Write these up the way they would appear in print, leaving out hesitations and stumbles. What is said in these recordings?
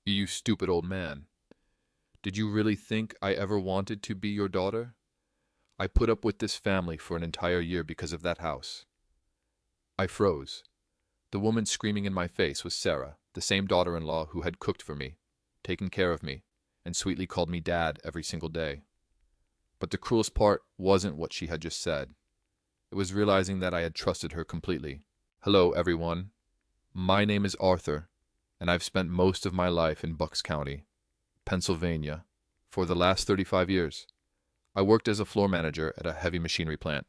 You stupid old man. Did you really think I ever wanted to be your daughter? I put up with this family for an entire year because of that house. I froze. The woman screaming in my face was Sarah, the same daughter-in-law who had cooked for me, taken care of me, and sweetly called me Dad every single day. But the cruelest part wasn't what she had just said. It was realizing that I had trusted her completely. Hello, everyone. My name is Arthur, and I've spent most of my life in Bucks County, Pennsylvania, for the last 35 years. I worked as a floor manager at a heavy machinery plant.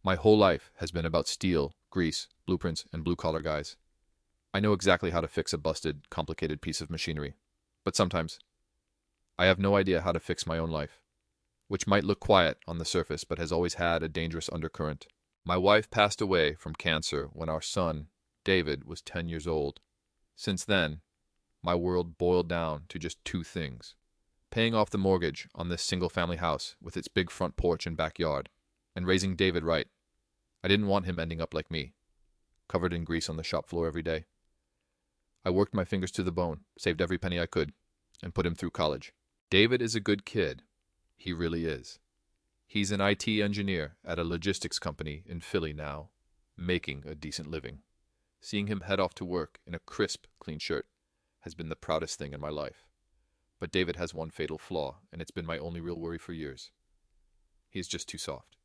My whole life has been about steel, grease, blueprints, and blue-collar guys. I know exactly how to fix a busted, complicated piece of machinery. But sometimes, I have no idea how to fix my own life, which might look quiet on the surface but has always had a dangerous undercurrent. My wife passed away from cancer when our son, David, was 10 years old. Since then, my world boiled down to just two things: paying off the mortgage on this single-family house with its big front porch and backyard, and raising David right. I didn't want him ending up like me, covered in grease on the shop floor every day. I worked my fingers to the bone, saved every penny I could, and put him through college. David is a good kid. He really is. He's an IT engineer at a logistics company in Philly now, making a decent living. Seeing him head off to work in a crisp, clean shirt has been the proudest thing in my life. But David has one fatal flaw, and it's been my only real worry for years. He's just too soft.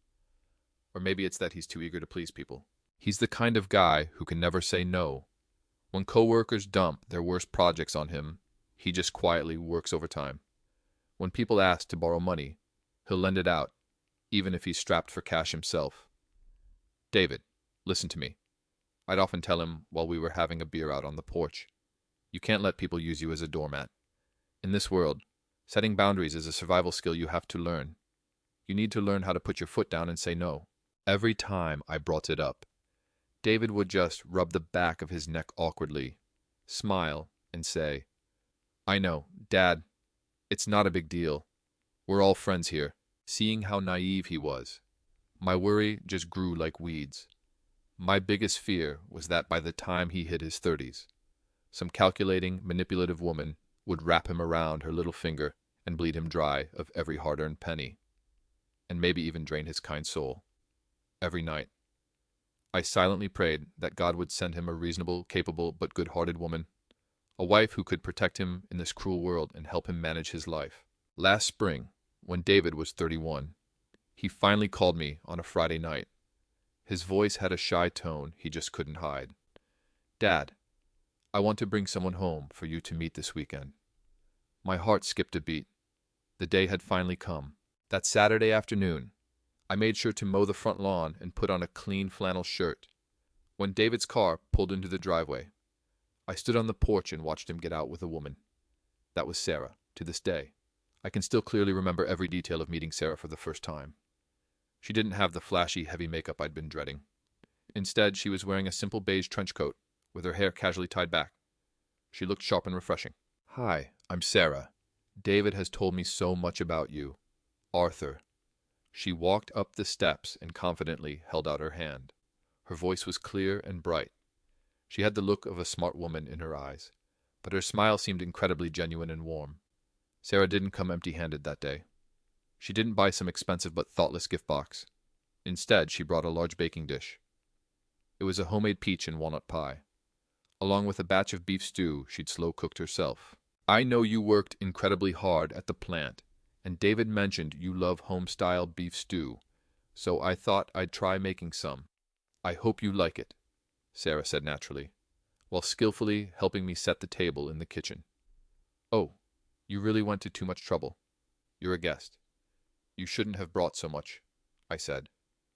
Or maybe it's that he's too eager to please people. He's the kind of guy who can never say no. When coworkers dump their worst projects on him, he just quietly works overtime. When people ask to borrow money, he'll lend it out, even if he's strapped for cash himself. David, listen to me. I'd often tell him while we were having a beer out on the porch. You can't let people use you as a doormat. In this world, setting boundaries is a survival skill you have to learn. You need to learn how to put your foot down and say no. Every time I brought it up, David would just rub the back of his neck awkwardly, smile, and say, I know, Dad, it's not a big deal. We're all friends here. Seeing how naive he was, my worry just grew like weeds. My biggest fear was that by the time he hit his 30s, some calculating, manipulative woman would wrap him around her little finger and bleed him dry of every hard-earned penny, and maybe even drain his kind soul. Every night, I silently prayed that God would send him a reasonable, capable, but good-hearted woman, a wife who could protect him in this cruel world and help him manage his life. Last spring, when David was 31, he finally called me on a Friday night. His voice had a shy tone he just couldn't hide. Dad, I want to bring someone home for you to meet this weekend. My heart skipped a beat. The day had finally come. That Saturday afternoon, I made sure to mow the front lawn and put on a clean flannel shirt. When David's car pulled into the driveway, I stood on the porch and watched him get out with a woman. That was Sarah, to this day. I can still clearly remember every detail of meeting Sarah for the first time. She didn't have the flashy, heavy makeup I'd been dreading. Instead, she was wearing a simple beige trench coat, with her hair casually tied back. She looked sharp and refreshing. Hi, I'm Sarah. David has told me so much about you. Arthur. She walked up the steps and confidently held out her hand. Her voice was clear and bright. She had the look of a smart woman in her eyes, but her smile seemed incredibly genuine and warm. Sarah didn't come empty-handed that day. She didn't buy some expensive but thoughtless gift box. Instead, she brought a large baking dish. It was a homemade peach and walnut pie, along with a batch of beef stew she'd slow-cooked herself. I know you worked incredibly hard at the plant, and David mentioned you love home-style beef stew, so I thought I'd try making some. I hope you like it, Sarah said naturally, while skillfully helping me set the table in the kitchen. Oh, you really went to too much trouble. You're a guest. You shouldn't have brought so much, I said,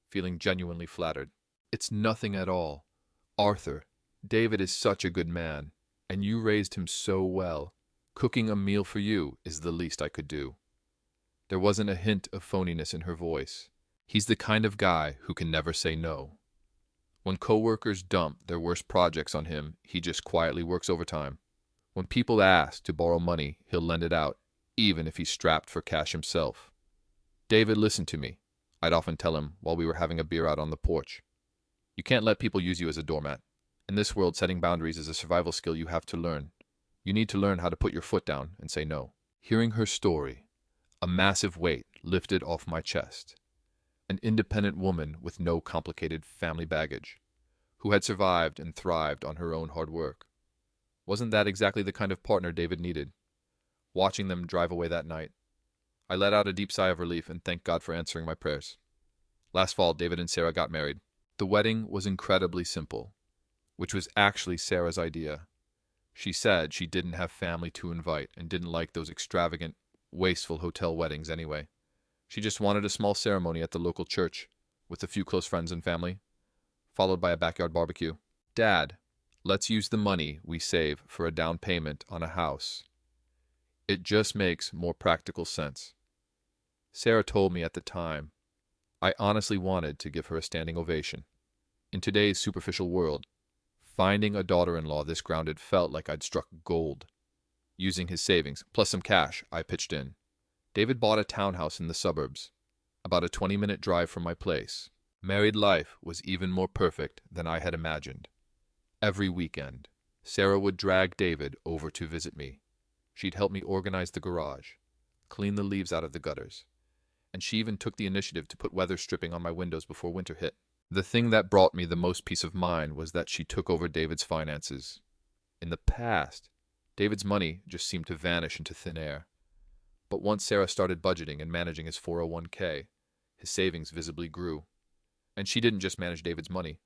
feeling genuinely flattered. It's nothing at all. Arthur, David is such a good man, and you raised him so well. Cooking a meal for you is the least I could do. There wasn't a hint of phoniness in her voice. He's the kind of guy who can never say no. When coworkers dump their worst projects on him, he just quietly works overtime. When people ask to borrow money, he'll lend it out, even if he's strapped for cash himself. David, listen to me, I'd often tell him while we were having a beer out on the porch. You can't let people use you as a doormat. In this world, setting boundaries is a survival skill you have to learn. You need to learn how to put your foot down and say no. Hearing her story, a massive weight lifted off my chest. An independent woman with no complicated family baggage, who had survived and thrived on her own hard work. Wasn't that exactly the kind of partner David needed? Watching them drive away that night, I let out a deep sigh of relief and thanked God for answering my prayers. Last fall, David and Sarah got married. The wedding was incredibly simple, which was actually Sarah's idea. She said she didn't have family to invite and didn't like those extravagant, wasteful hotel weddings anyway. She just wanted a small ceremony at the local church, with a few close friends and family, followed by a backyard barbecue. Dad, let's use the money we save for a down payment on a house. It just makes more practical sense. Sarah told me at the time. I honestly wanted to give her a standing ovation. In today's superficial world, finding a daughter-in-law this grounded felt like I'd struck gold. Using his savings, plus some cash, I pitched in. David bought a townhouse in the suburbs, about a 20-minute drive from my place. Married life was even more perfect than I had imagined. Every weekend, Sarah would drag David over to visit me. She'd help me organize the garage, clean the leaves out of the gutters, and she even took the initiative to put weather stripping on my windows before winter hit. The thing that brought me the most peace of mind was that she took over David's finances. In the past, David's money just seemed to vanish into thin air. But once Sarah started budgeting and managing his 401k, his savings visibly grew. And she didn't just manage David's money.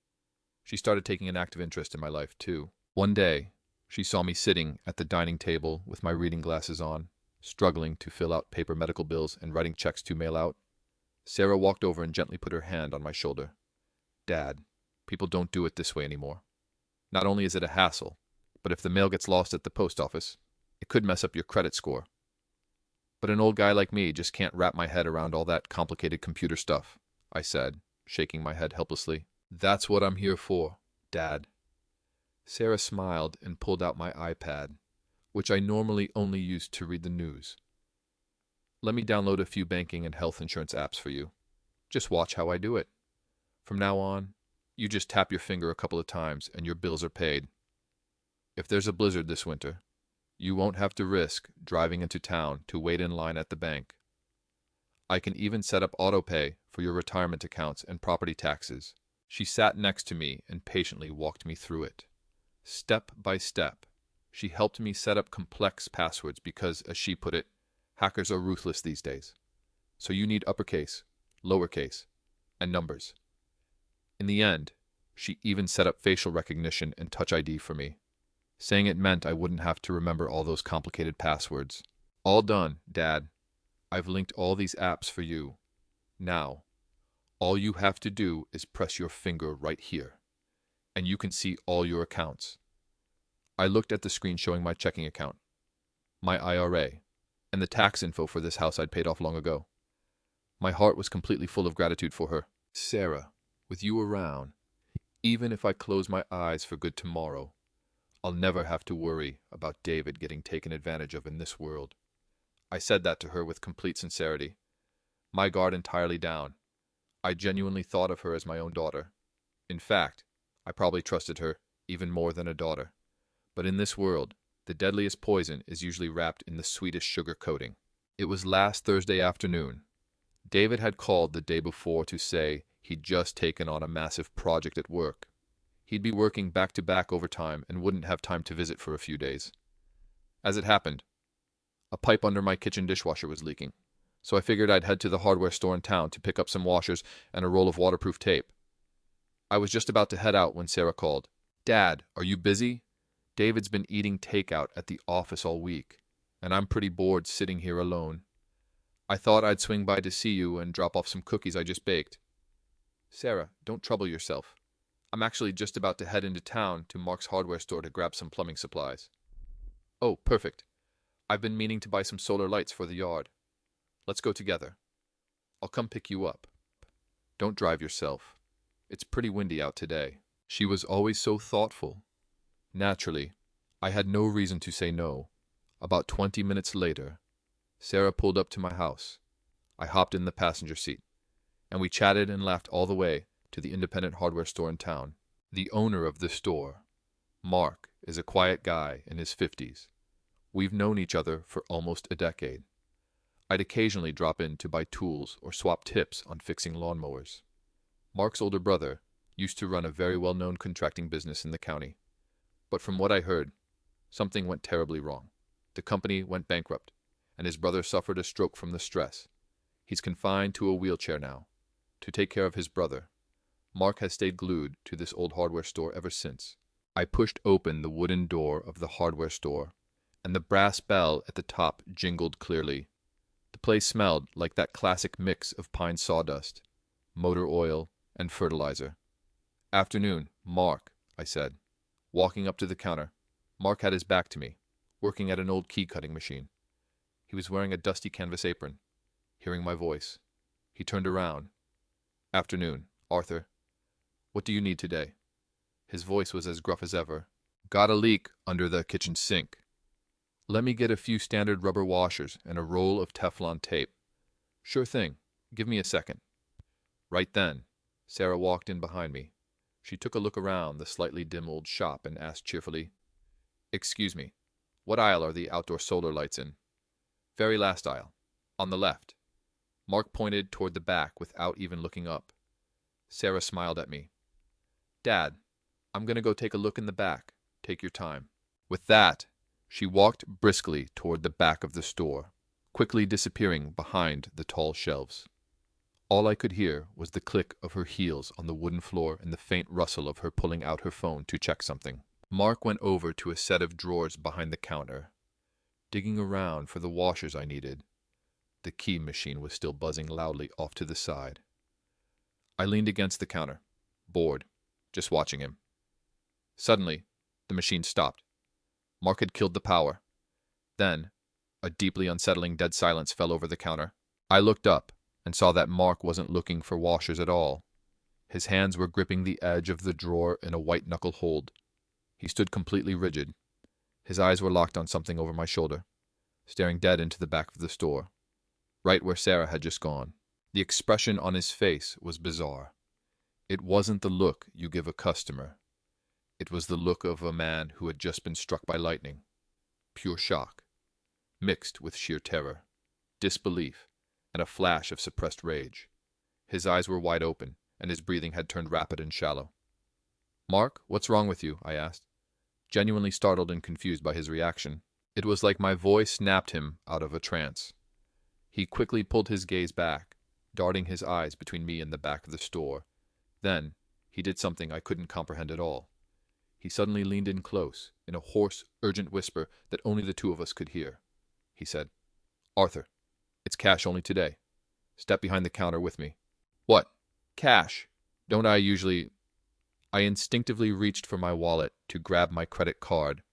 She started taking an active interest in my life, too. One day, she saw me sitting at the dining table with my reading glasses on, struggling to fill out paper medical bills and writing checks to mail out. Sarah walked over and gently put her hand on my shoulder. Dad, people don't do it this way anymore. Not only is it a hassle, but if the mail gets lost at the post office, it could mess up your credit score. But an old guy like me just can't wrap my head around all that complicated computer stuff, I said, shaking my head helplessly. That's what I'm here for, Dad. Sarah smiled and pulled out my iPad, which I normally only use to read the news. Let me download a few banking and health insurance apps for you. Just watch how I do it. From now on, you just tap your finger a couple of times and your bills are paid. If there's a blizzard this winter, you won't have to risk driving into town to wait in line at the bank. I can even set up autopay for your retirement accounts and property taxes. She sat next to me and patiently walked me through it. Step by step, she helped me set up complex passwords because, as she put it, hackers are ruthless these days. So you need uppercase, lowercase, and numbers. In the end, she even set up facial recognition and Touch ID for me, saying it meant I wouldn't have to remember all those complicated passwords. All done, Dad. I've linked all these apps for you. Now, all you have to do is press your finger right here, and you can see all your accounts. I looked at the screen showing my checking account, my IRA, and the tax info for this house I'd paid off long ago. My heart was completely full of gratitude for her. Sarah, with you around, even if I close my eyes for good tomorrow, I'll never have to worry about David getting taken advantage of in this world. I said that to her with complete sincerity, my guard entirely down. I genuinely thought of her as my own daughter. In fact, I probably trusted her even more than a daughter. But in this world, the deadliest poison is usually wrapped in the sweetest sugar coating. It was last Thursday afternoon. David had called the day before to say he'd just taken on a massive project at work. He'd be working back-to-back overtime and wouldn't have time to visit for a few days. As it happened, a pipe under my kitchen dishwasher was leaking, so I figured I'd head to the hardware store in town to pick up some washers and a roll of waterproof tape. I was just about to head out when Sarah called. Dad, are you busy? David's been eating takeout at the office all week, and I'm pretty bored sitting here alone. I thought I'd swing by to see you and drop off some cookies I just baked. Sarah, don't trouble yourself. I'm actually just about to head into town to Mark's hardware store to grab some plumbing supplies. Oh, perfect. I've been meaning to buy some solar lights for the yard. Let's go together. I'll come pick you up. Don't drive yourself. It's pretty windy out today. She was always so thoughtful. Naturally, I had no reason to say no. About 20 minutes later, Sarah pulled up to my house. I hopped in the passenger seat, and we chatted and laughed all the way to the independent hardware store in town. The owner of the store, Mark, is a quiet guy in his 50s, We've known each other for almost a decade. I'd occasionally drop in to buy tools or swap tips on fixing lawnmowers. Mark's older brother used to run a very well-known contracting business in the county. But from what I heard, something went terribly wrong. The company went bankrupt, and his brother suffered a stroke from the stress. He's confined to a wheelchair now. To take care of his brother, Mark has stayed glued to this old hardware store ever since. I pushed open the wooden door of the hardware store, and the brass bell at the top jingled clearly. The place smelled like that classic mix of pine sawdust, motor oil, and fertilizer. "Afternoon, Mark," I said. Walking up to the counter, Mark had his back to me, working at an old key-cutting machine. He was wearing a dusty canvas apron. Hearing my voice, he turned around. "Afternoon, Arthur. What do you need today?" His voice was as gruff as ever. "Got a leak under the kitchen sink. Let me get a few standard rubber washers and a roll of Teflon tape." "Sure thing. Give me a second." Right then, Sarah walked in behind me. She took a look around the slightly dim old shop and asked cheerfully, "Excuse me, what aisle are the outdoor solar lights in?" "Very last aisle. On the left." Mark pointed toward the back without even looking up. Sarah smiled at me. "Dad, I'm going to go take a look in the back. Take your time." With that, she walked briskly toward the back of the store, quickly disappearing behind the tall shelves. All I could hear was the click of her heels on the wooden floor and the faint rustle of her pulling out her phone to check something. Mark went over to a set of drawers behind the counter, digging around for the washers I needed. The key machine was still buzzing loudly off to the side. I leaned against the counter, bored, just watching him. Suddenly, the machine stopped. Mark had killed the power. Then, a deeply unsettling dead silence fell over the counter. I looked up and saw that Mark wasn't looking for washers at all. His hands were gripping the edge of the drawer in a white-knuckle hold. He stood completely rigid. His eyes were locked on something over my shoulder, staring dead into the back of the store, right where Sarah had just gone. The expression on his face was bizarre. It wasn't the look you give a customer. It was the look of a man who had just been struck by lightning. Pure shock, mixed with sheer terror, disbelief, and a flash of suppressed rage. His eyes were wide open, and his breathing had turned rapid and shallow. "Mark, what's wrong with you?" I asked, genuinely startled and confused by his reaction. It was like my voice snapped him out of a trance. He quickly pulled his gaze back, darting his eyes between me and the back of the store. Then, he did something I couldn't comprehend at all. He suddenly leaned in close, in a hoarse, urgent whisper that only the two of us could hear. He said, "Arthur, it's cash only today. Step behind the counter with me." "What? Cash? Don't I usually—" I instinctively reached for my wallet to grab my credit card.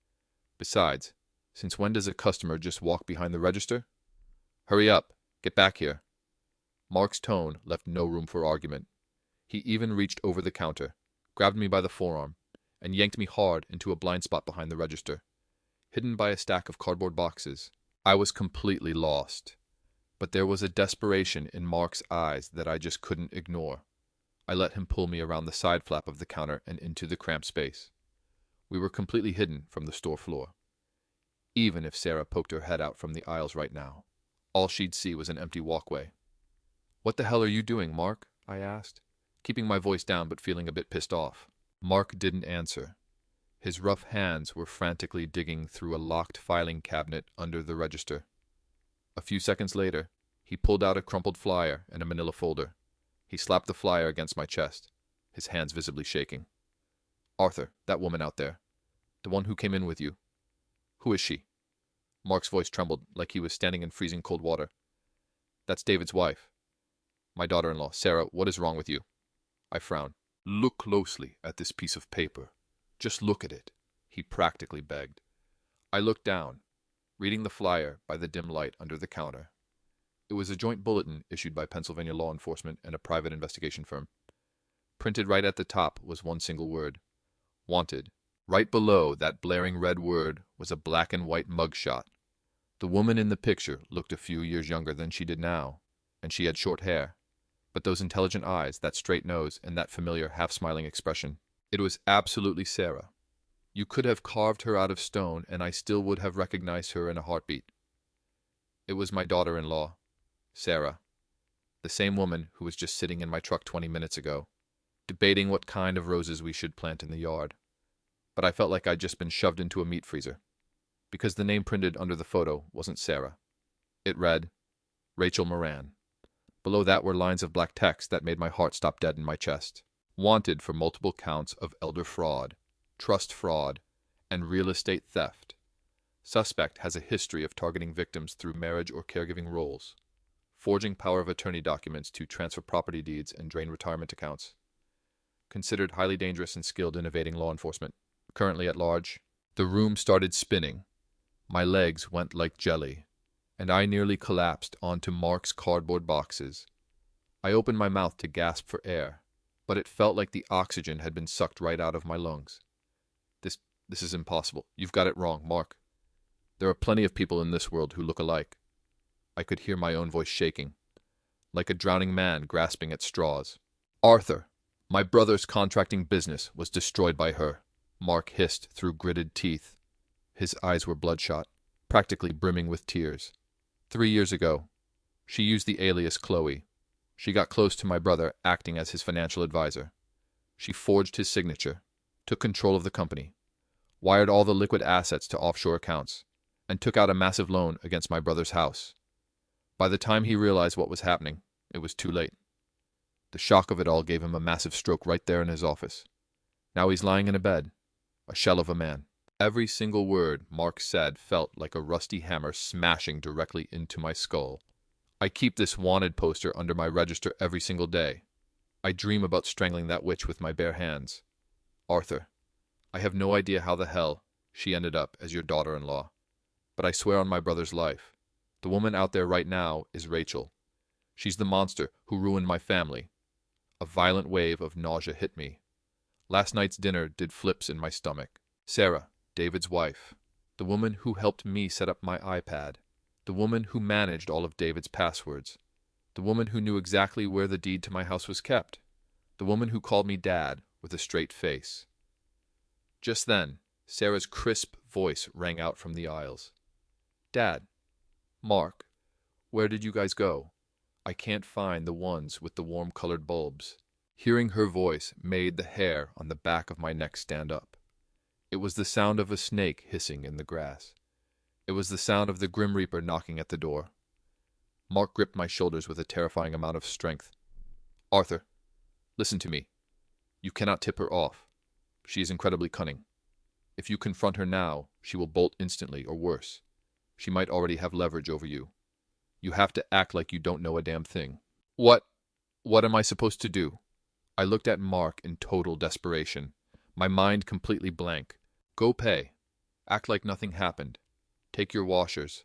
Besides, since when does a customer just walk behind the register? "Hurry up. Get back here." Mark's tone left no room for argument. He even reached over the counter, grabbed me by the forearm, and yanked me hard into a blind spot behind the register, hidden by a stack of cardboard boxes. I was completely lost, but there was a desperation in Mark's eyes that I just couldn't ignore. I let him pull me around the side flap of the counter and into the cramped space. We were completely hidden from the store floor. Even if Sarah poked her head out from the aisles right now, all she'd see was an empty walkway. "What the hell are you doing, Mark?" I asked, keeping my voice down but feeling a bit pissed off. Mark didn't answer. His rough hands were frantically digging through a locked filing cabinet under the register. A few seconds later, he pulled out a crumpled flyer and a manila folder. He slapped the flyer against my chest, his hands visibly shaking. "Arthur, that woman out there. The one who came in with you. Who is she?" Mark's voice trembled like he was standing in freezing cold water. "That's David's wife. My daughter-in-law. Sarah, what is wrong with you?" I frowned. "Look closely at this piece of paper. Just look at it," he practically begged. I looked down, reading the flyer by the dim light under the counter. It was a joint bulletin issued by Pennsylvania law enforcement and a private investigation firm. Printed right at the top was one single word: "Wanted." Right below that blaring red word was a black and white mugshot. The woman in the picture looked a few years younger than she did now, and she had short hair. But those intelligent eyes, that straight nose, and that familiar half-smiling expression. It was absolutely Sarah. You could have carved her out of stone, and I still would have recognized her in a heartbeat. It was my daughter-in-law, Sarah, the same woman who was just sitting in my truck 20 minutes ago, debating what kind of roses we should plant in the yard. But I felt like I'd just been shoved into a meat freezer, because the name printed under the photo wasn't Sarah. It read, Rachel Moran. Below that were lines of black text that made my heart stop dead in my chest. Wanted for multiple counts of elder fraud, trust fraud, and real estate theft. Suspect has a history of targeting victims through marriage or caregiving roles, forging power of attorney documents to transfer property deeds and drain retirement accounts. Considered highly dangerous and skilled in evading law enforcement. Currently at large. The room started spinning. My legs went like jelly, and I nearly collapsed onto Mark's cardboard boxes. I opened my mouth to gasp for air, but it felt like the oxygen had been sucked right out of my lungs. This is impossible. You've got it wrong, Mark. There are plenty of people in this world who look alike. I could hear my own voice shaking, like a drowning man grasping at straws. Arthur, my brother's contracting business was destroyed by her, Mark hissed through gritted teeth. His eyes were bloodshot, practically brimming with tears. 3 years ago, she used the alias Chloe. She got close to my brother, acting as his financial advisor. She forged his signature, took control of the company, wired all the liquid assets to offshore accounts, and took out a massive loan against my brother's house. By the time he realized what was happening, it was too late. The shock of it all gave him a massive stroke right there in his office. Now he's lying in a bed, a shell of a man. Every single word Mark said felt like a rusty hammer smashing directly into my skull. I keep this wanted poster under my register every single day. I dream about strangling that witch with my bare hands. Arthur, I have no idea how the hell she ended up as your daughter-in-law, but I swear on my brother's life, the woman out there right now is Rachel. She's the monster who ruined my family. A violent wave of nausea hit me. Last night's dinner did flips in my stomach. Sarah, David's wife, the woman who helped me set up my iPad, the woman who managed all of David's passwords, the woman who knew exactly where the deed to my house was kept, the woman who called me Dad with a straight face. Just then, Sarah's crisp voice rang out from the aisles. Dad, Mark, where did you guys go? I can't find the ones with the warm-colored bulbs. Hearing her voice made the hair on the back of my neck stand up. It was the sound of a snake hissing in the grass. It was the sound of the Grim Reaper knocking at the door. Mark gripped my shoulders with a terrifying amount of strength. Arthur, listen to me. You cannot tip her off. She is incredibly cunning. If you confront her now, she will bolt instantly, or worse. She might already have leverage over you. You have to act like you don't know a damn thing. What am I supposed to do? I looked at Mark in total desperation, my mind completely blank. Go pay. Act like nothing happened. Take your washers.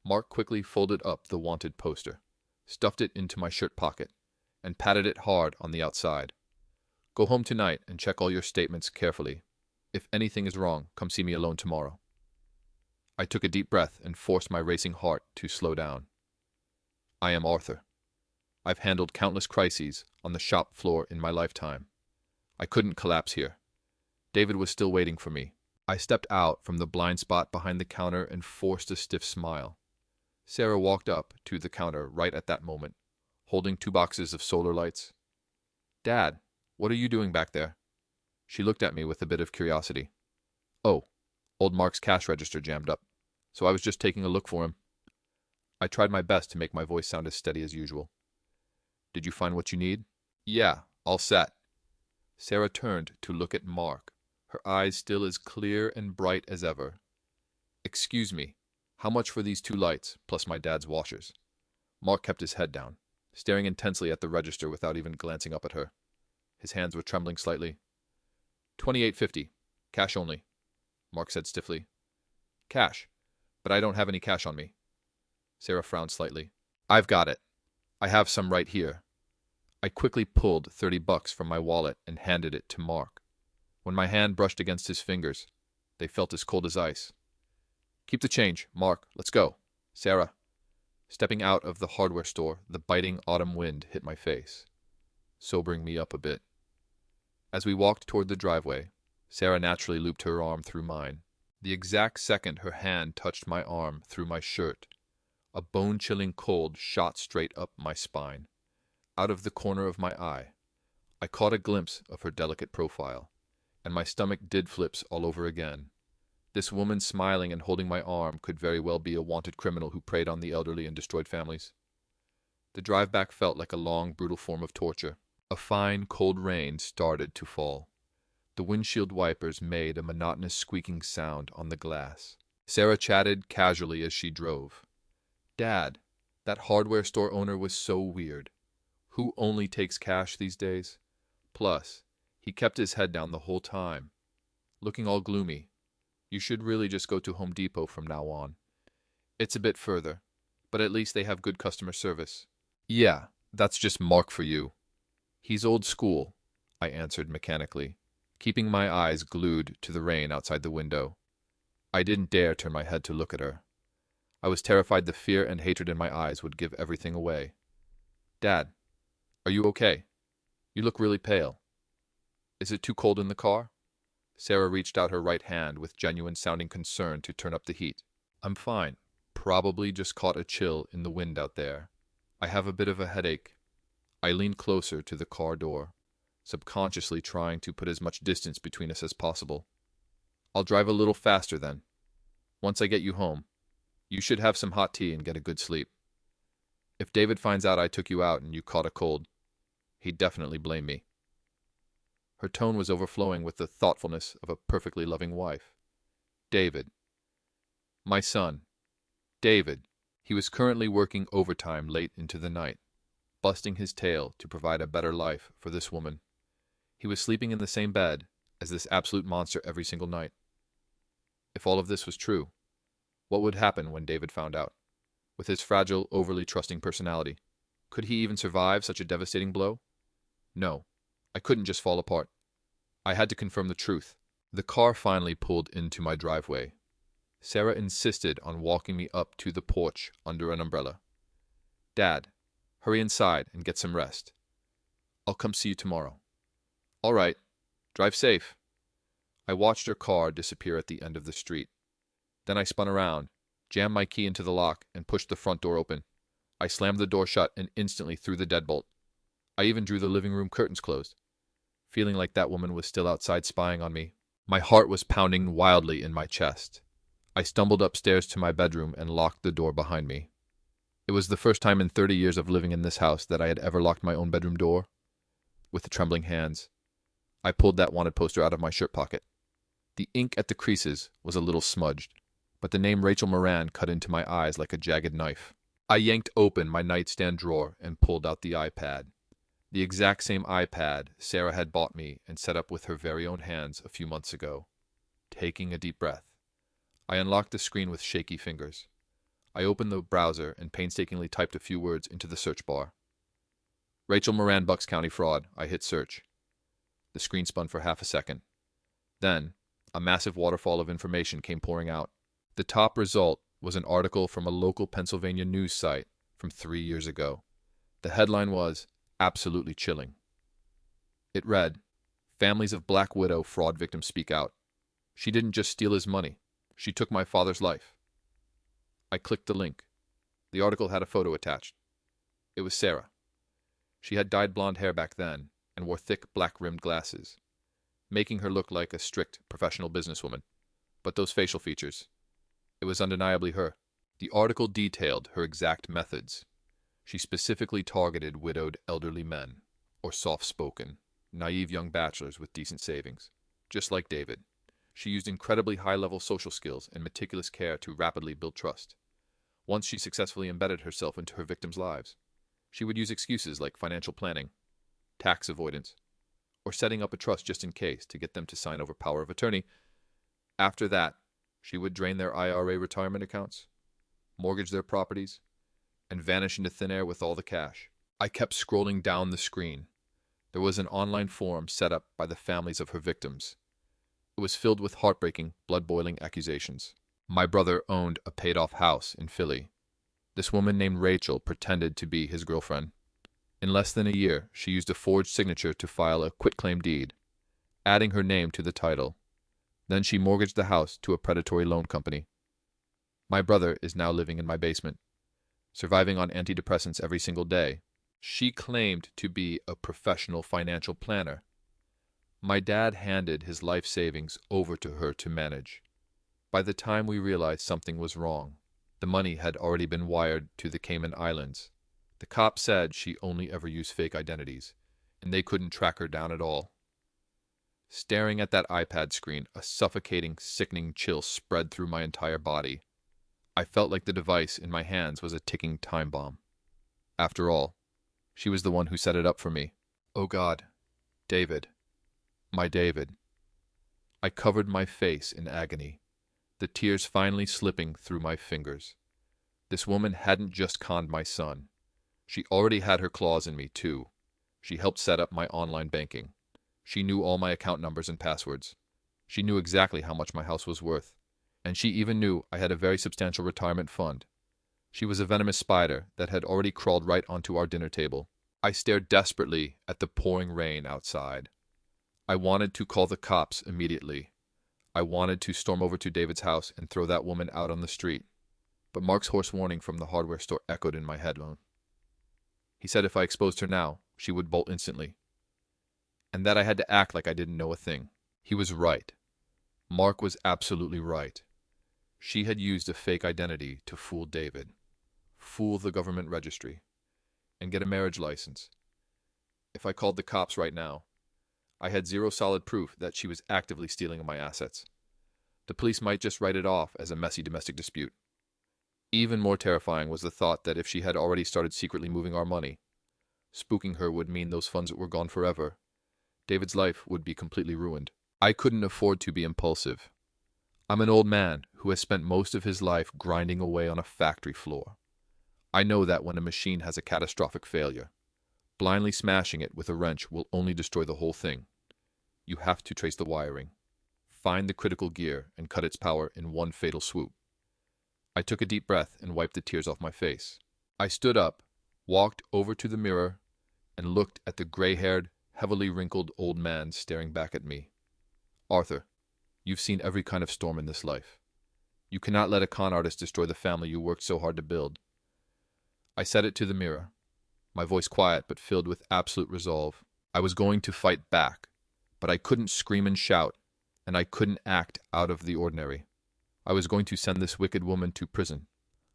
Mark quickly folded up the wanted poster, stuffed it into my shirt pocket, and patted it hard on the outside. Go home tonight and check all your statements carefully. If anything is wrong, come see me alone tomorrow. I took a deep breath and forced my racing heart to slow down. I am Arthur. I've handled countless crises on the shop floor in my lifetime. I couldn't collapse here. David was still waiting for me. I stepped out from the blind spot behind the counter and forced a stiff smile. Sarah walked up to the counter right at that moment, holding 2 boxes of solar lights. Dad, what are you doing back there? She looked at me with a bit of curiosity. Oh, old Mark's cash register jammed up, so I was just taking a look for him. I tried my best to make my voice sound as steady as usual. Did you find what you need? Yeah, all set. Sarah turned to look at Mark, her eyes still as clear and bright as ever. Excuse me, how much for these 2 lights, plus my dad's washers? Mark kept his head down, staring intensely at the register without even glancing up at her. His hands were trembling slightly. $28.50, cash only, Mark said stiffly. Cash, but I don't have any cash on me. Sarah frowned slightly. I've got it. I have some right here. I quickly pulled $30 from my wallet and handed it to Mark. When my hand brushed against his fingers, they felt as cold as ice. Keep the change, Mark. Let's go. Sarah. Stepping out of the hardware store, the biting autumn wind hit my face, sobering me up a bit. As we walked toward the driveway, Sarah naturally looped her arm through mine. The exact second her hand touched my arm through my shirt, a bone-chilling cold shot straight up my spine. Out of the corner of my eye, I caught a glimpse of her delicate profile, and my stomach did flips all over again. This woman smiling and holding my arm could very well be a wanted criminal who preyed on the elderly and destroyed families. The drive back felt like a long, brutal form of torture. A fine, cold rain started to fall. The windshield wipers made a monotonous squeaking sound on the glass. Sarah chatted casually as she drove. "Dad, that hardware store owner was so weird. Who only takes cash these days? Plus, he kept his head down the whole time, looking all gloomy. You should really just go to Home Depot from now on. It's a bit further, but at least they have good customer service." "Yeah, that's just Mark for you. He's old school," I answered mechanically, keeping my eyes glued to the rain outside the window. I didn't dare turn my head to look at her. I was terrified the fear and hatred in my eyes would give everything away. "Dad, are you okay? You look really pale. Is it too cold in the car?" Sarah reached out her right hand with genuine-sounding concern to turn up the heat. "I'm fine. Probably just caught a chill in the wind out there. I have a bit of a headache." I leaned closer to the car door, subconsciously trying to put as much distance between us as possible. "I'll drive a little faster then. Once I get you home, you should have some hot tea and get a good sleep. If David finds out I took you out and you caught a cold, he'd definitely blame me." Her tone was overflowing with the thoughtfulness of a perfectly loving wife. David. My son. David. He was currently working overtime late into the night, busting his tail to provide a better life for this woman. He was sleeping in the same bed as this absolute monster every single night. If all of this was true, what would happen when David found out? With his fragile, overly trusting personality, could he even survive such a devastating blow? No, I couldn't just fall apart. I had to confirm the truth. The car finally pulled into my driveway. Sarah insisted on walking me up to the porch under an umbrella. "Dad, hurry inside and get some rest. I'll come see you tomorrow." "All right. Drive safe." I watched her car disappear at the end of the street. Then I spun around, jammed my key into the lock, and pushed the front door open. I slammed the door shut and instantly threw the deadbolt. I even drew the living room curtains closed, feeling like that woman was still outside spying on me. My heart was pounding wildly in my chest. I stumbled upstairs to my bedroom and locked the door behind me. It was the first time in 30 years of living in this house that I had ever locked my own bedroom door. With trembling hands, I pulled that wanted poster out of my shirt pocket. The ink at the creases was a little smudged, but the name Rachel Moran cut into my eyes like a jagged knife. I yanked open my nightstand drawer and pulled out the iPad. The exact same iPad Sarah had bought me and set up with her very own hands a few months ago. Taking a deep breath, I unlocked the screen with shaky fingers. I opened the browser and painstakingly typed a few words into the search bar. "Rachel Moran, Bucks County fraud." I hit search. The screen spun for half a second. Then, a massive waterfall of information came pouring out. The top result was an article from a local Pennsylvania news site from 3 years ago. The headline was absolutely chilling. It read, "Families of Black Widow fraud victims speak out. She didn't just steal his money. She took my father's life." I clicked the link. The article had a photo attached. It was Sarah. She had dyed blonde hair back then and wore thick black-rimmed glasses, making her look like a strict professional businesswoman. But those facial features, it was undeniably her. The article detailed her exact methods. She specifically targeted widowed elderly men, or soft-spoken, naive young bachelors with decent savings. Just like David, she used incredibly high-level social skills and meticulous care to rapidly build trust. Once she successfully embedded herself into her victims' lives, she would use excuses like financial planning, tax avoidance, or setting up a trust just in case to get them to sign over power of attorney. After that, she would drain their IRA retirement accounts, mortgage their properties, and vanish into thin air with all the cash. I kept scrolling down the screen. There was an online forum set up by the families of her victims. It was filled with heartbreaking, blood-boiling accusations. My brother owned a paid-off house in Philly. This woman named Rachel pretended to be his girlfriend. In less than a year, she used a forged signature to file a quitclaim deed, adding her name to the title. Then she mortgaged the house to a predatory loan company. My brother is now living in my basement, surviving on antidepressants every single day. She claimed to be a professional financial planner. My dad handed his life savings over to her to manage. By the time we realized something was wrong, the money had already been wired to the Cayman Islands. The cops said she only ever used fake identities, and they couldn't track her down at all. Staring at that iPad screen, a suffocating, sickening chill spread through my entire body. I felt like the device in my hands was a ticking time bomb. After all, she was the one who set it up for me. Oh God, David. My David. I covered my face in agony, the tears finally slipping through my fingers. This woman hadn't just conned my son. She already had her claws in me, too. She helped set up my online banking. She knew all my account numbers and passwords. She knew exactly how much my house was worth. And she even knew I had a very substantial retirement fund. She was a venomous spider that had already crawled right onto our dinner table. I stared desperately at the pouring rain outside. I wanted to call the cops immediately. I wanted to storm over to David's house and throw that woman out on the street. But Mark's hoarse warning from the hardware store echoed in my headphone. He said if I exposed her now, she would bolt instantly. And that I had to act like I didn't know a thing. He was right. Mark was absolutely right. She had used a fake identity to fool David, fool the government registry, and get a marriage license. If I called the cops right now, I had zero solid proof that she was actively stealing my assets. The police might just write it off as a messy domestic dispute. Even more terrifying was the thought that if she had already started secretly moving our money, spooking her would mean those funds were gone forever. David's life would be completely ruined. I couldn't afford to be impulsive. I'm an old man who has spent most of his life grinding away on a factory floor. I know that when a machine has a catastrophic failure, blindly smashing it with a wrench will only destroy the whole thing. You have to trace the wiring, find the critical gear, and cut its power in one fatal swoop. I took a deep breath and wiped the tears off my face. I stood up, walked over to the mirror, and looked at the gray-haired, heavily wrinkled old man staring back at me. Arthur, you've seen every kind of storm in this life. You cannot let a con artist destroy the family you worked so hard to build. I said it to the mirror, my voice quiet but filled with absolute resolve. I was going to fight back, but I couldn't scream and shout, and I couldn't act out of the ordinary. I was going to send this wicked woman to prison.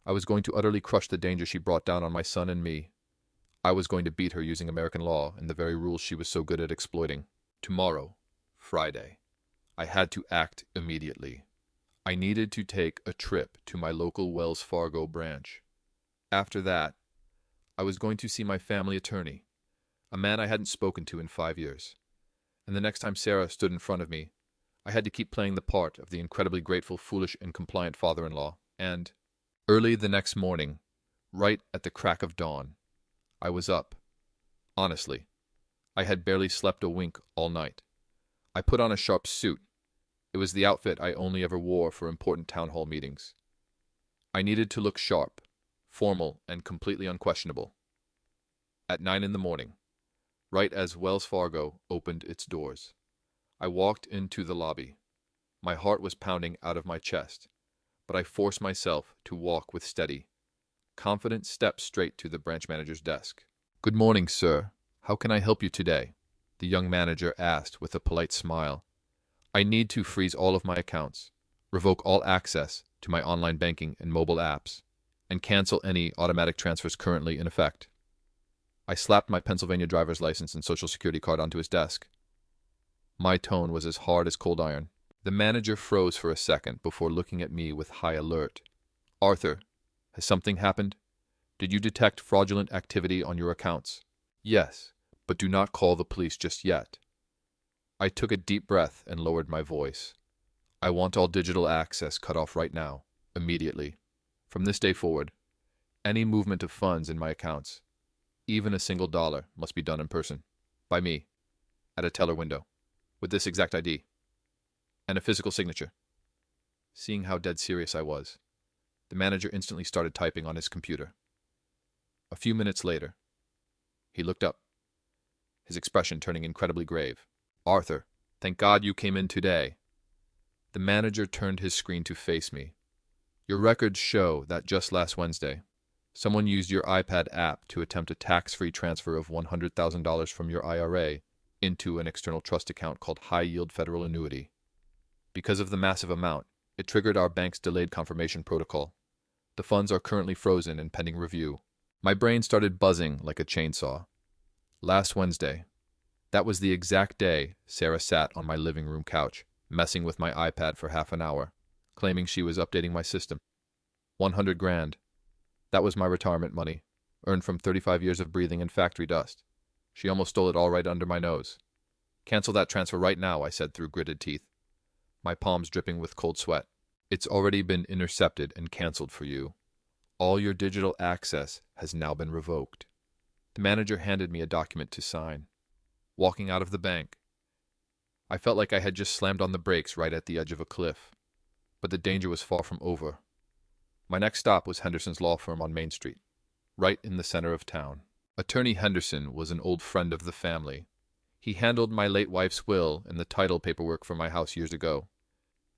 I was going to utterly crush the danger she brought down on my son and me. I was going to beat her using American law and the very rules she was so good at exploiting. Tomorrow, Friday, I had to act immediately. I needed to take a trip to my local Wells Fargo branch. After that, I was going to see my family attorney, a man I hadn't spoken to in 5 years. And the next time Sarah stood in front of me, I had to keep playing the part of the incredibly grateful, foolish, and compliant father-in-law. And early the next morning, right at the crack of dawn, I was up. Honestly, I had barely slept a wink all night. I put on a sharp suit. It was the outfit I only ever wore for important town hall meetings. I needed to look sharp, formal, and completely unquestionable. At 9 in the morning, right as Wells Fargo opened its doors, I walked into the lobby. My heart was pounding out of my chest, but I forced myself to walk with steady, confident steps straight to the branch manager's desk. "Good morning, sir. How can I help you today?" the young manager asked with a polite smile. "I need to freeze all of my accounts, revoke all access to my online banking and mobile apps, and cancel any automatic transfers currently in effect." I slapped my Pennsylvania driver's license and social security card onto his desk. My tone was as hard as cold iron. The manager froze for a second before looking at me with high alert. "Arthur, has something happened? Did you detect fraudulent activity on your accounts?" "Yes, but do not call the police just yet." I took a deep breath and lowered my voice. "I want all digital access cut off right now, immediately. From this day forward, any movement of funds in my accounts, even a single dollar, must be done in person, by me, at a teller window, with this exact ID, and a physical signature." Seeing how dead serious I was, the manager instantly started typing on his computer. A few minutes later, he looked up, his expression turning incredibly grave. "Arthur, thank God you came in today. The manager turned his screen to face me. Your records show that just last Wednesday, someone used your iPad app to attempt a tax-free transfer of $100,000 from your IRA into an external trust account called High Yield Federal Annuity. Because of the massive amount, it triggered our bank's delayed confirmation protocol. The funds are currently frozen and pending review. My brain started buzzing like a chainsaw. Last Wednesday. That was the exact day Sarah sat on my living room couch, messing with my iPad for half an hour, claiming she was updating my system. 100 grand. That was my retirement money, earned from 35 years of breathing in factory dust. She almost stole it all right under my nose. Cancel that transfer right now, I said through gritted teeth, my palms dripping with cold sweat. It's already been intercepted and canceled for you. All your digital access has now been revoked. The manager handed me a document to sign. Walking out of the bank, I felt like I had just slammed on the brakes right at the edge of a cliff. But the danger was far from over. My next stop was Henderson's law firm on Main Street, right in the center of town. Attorney Henderson was an old friend of the family. He handled my late wife's will and the title paperwork for my house years ago.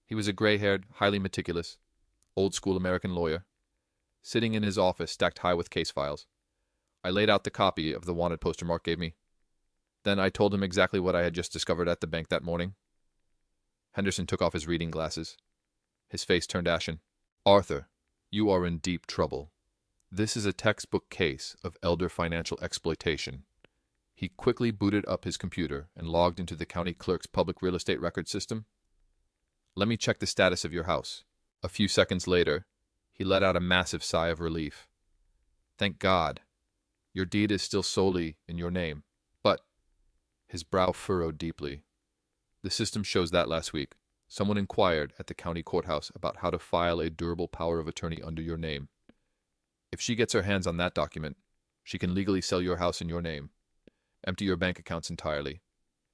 He was a gray-haired, highly meticulous, old-school American lawyer, sitting in his office stacked high with case files. I laid out the copy of the wanted poster Mark gave me. Then I told him exactly what I had just discovered at the bank that morning. Henderson took off his reading glasses. His face turned ashen. Arthur, you are in deep trouble. This is a textbook case of elder financial exploitation. He quickly booted up his computer and logged into the county clerk's public real estate record system. Let me check the status of your house. A few seconds later, he let out a massive sigh of relief. Thank God. Your deed is still solely in your name. But, his brow furrowed deeply. The system shows that last week, someone inquired at the county courthouse about how to file a durable power of attorney under your name. If she gets her hands on that document, she can legally sell your house in your name, empty your bank accounts entirely,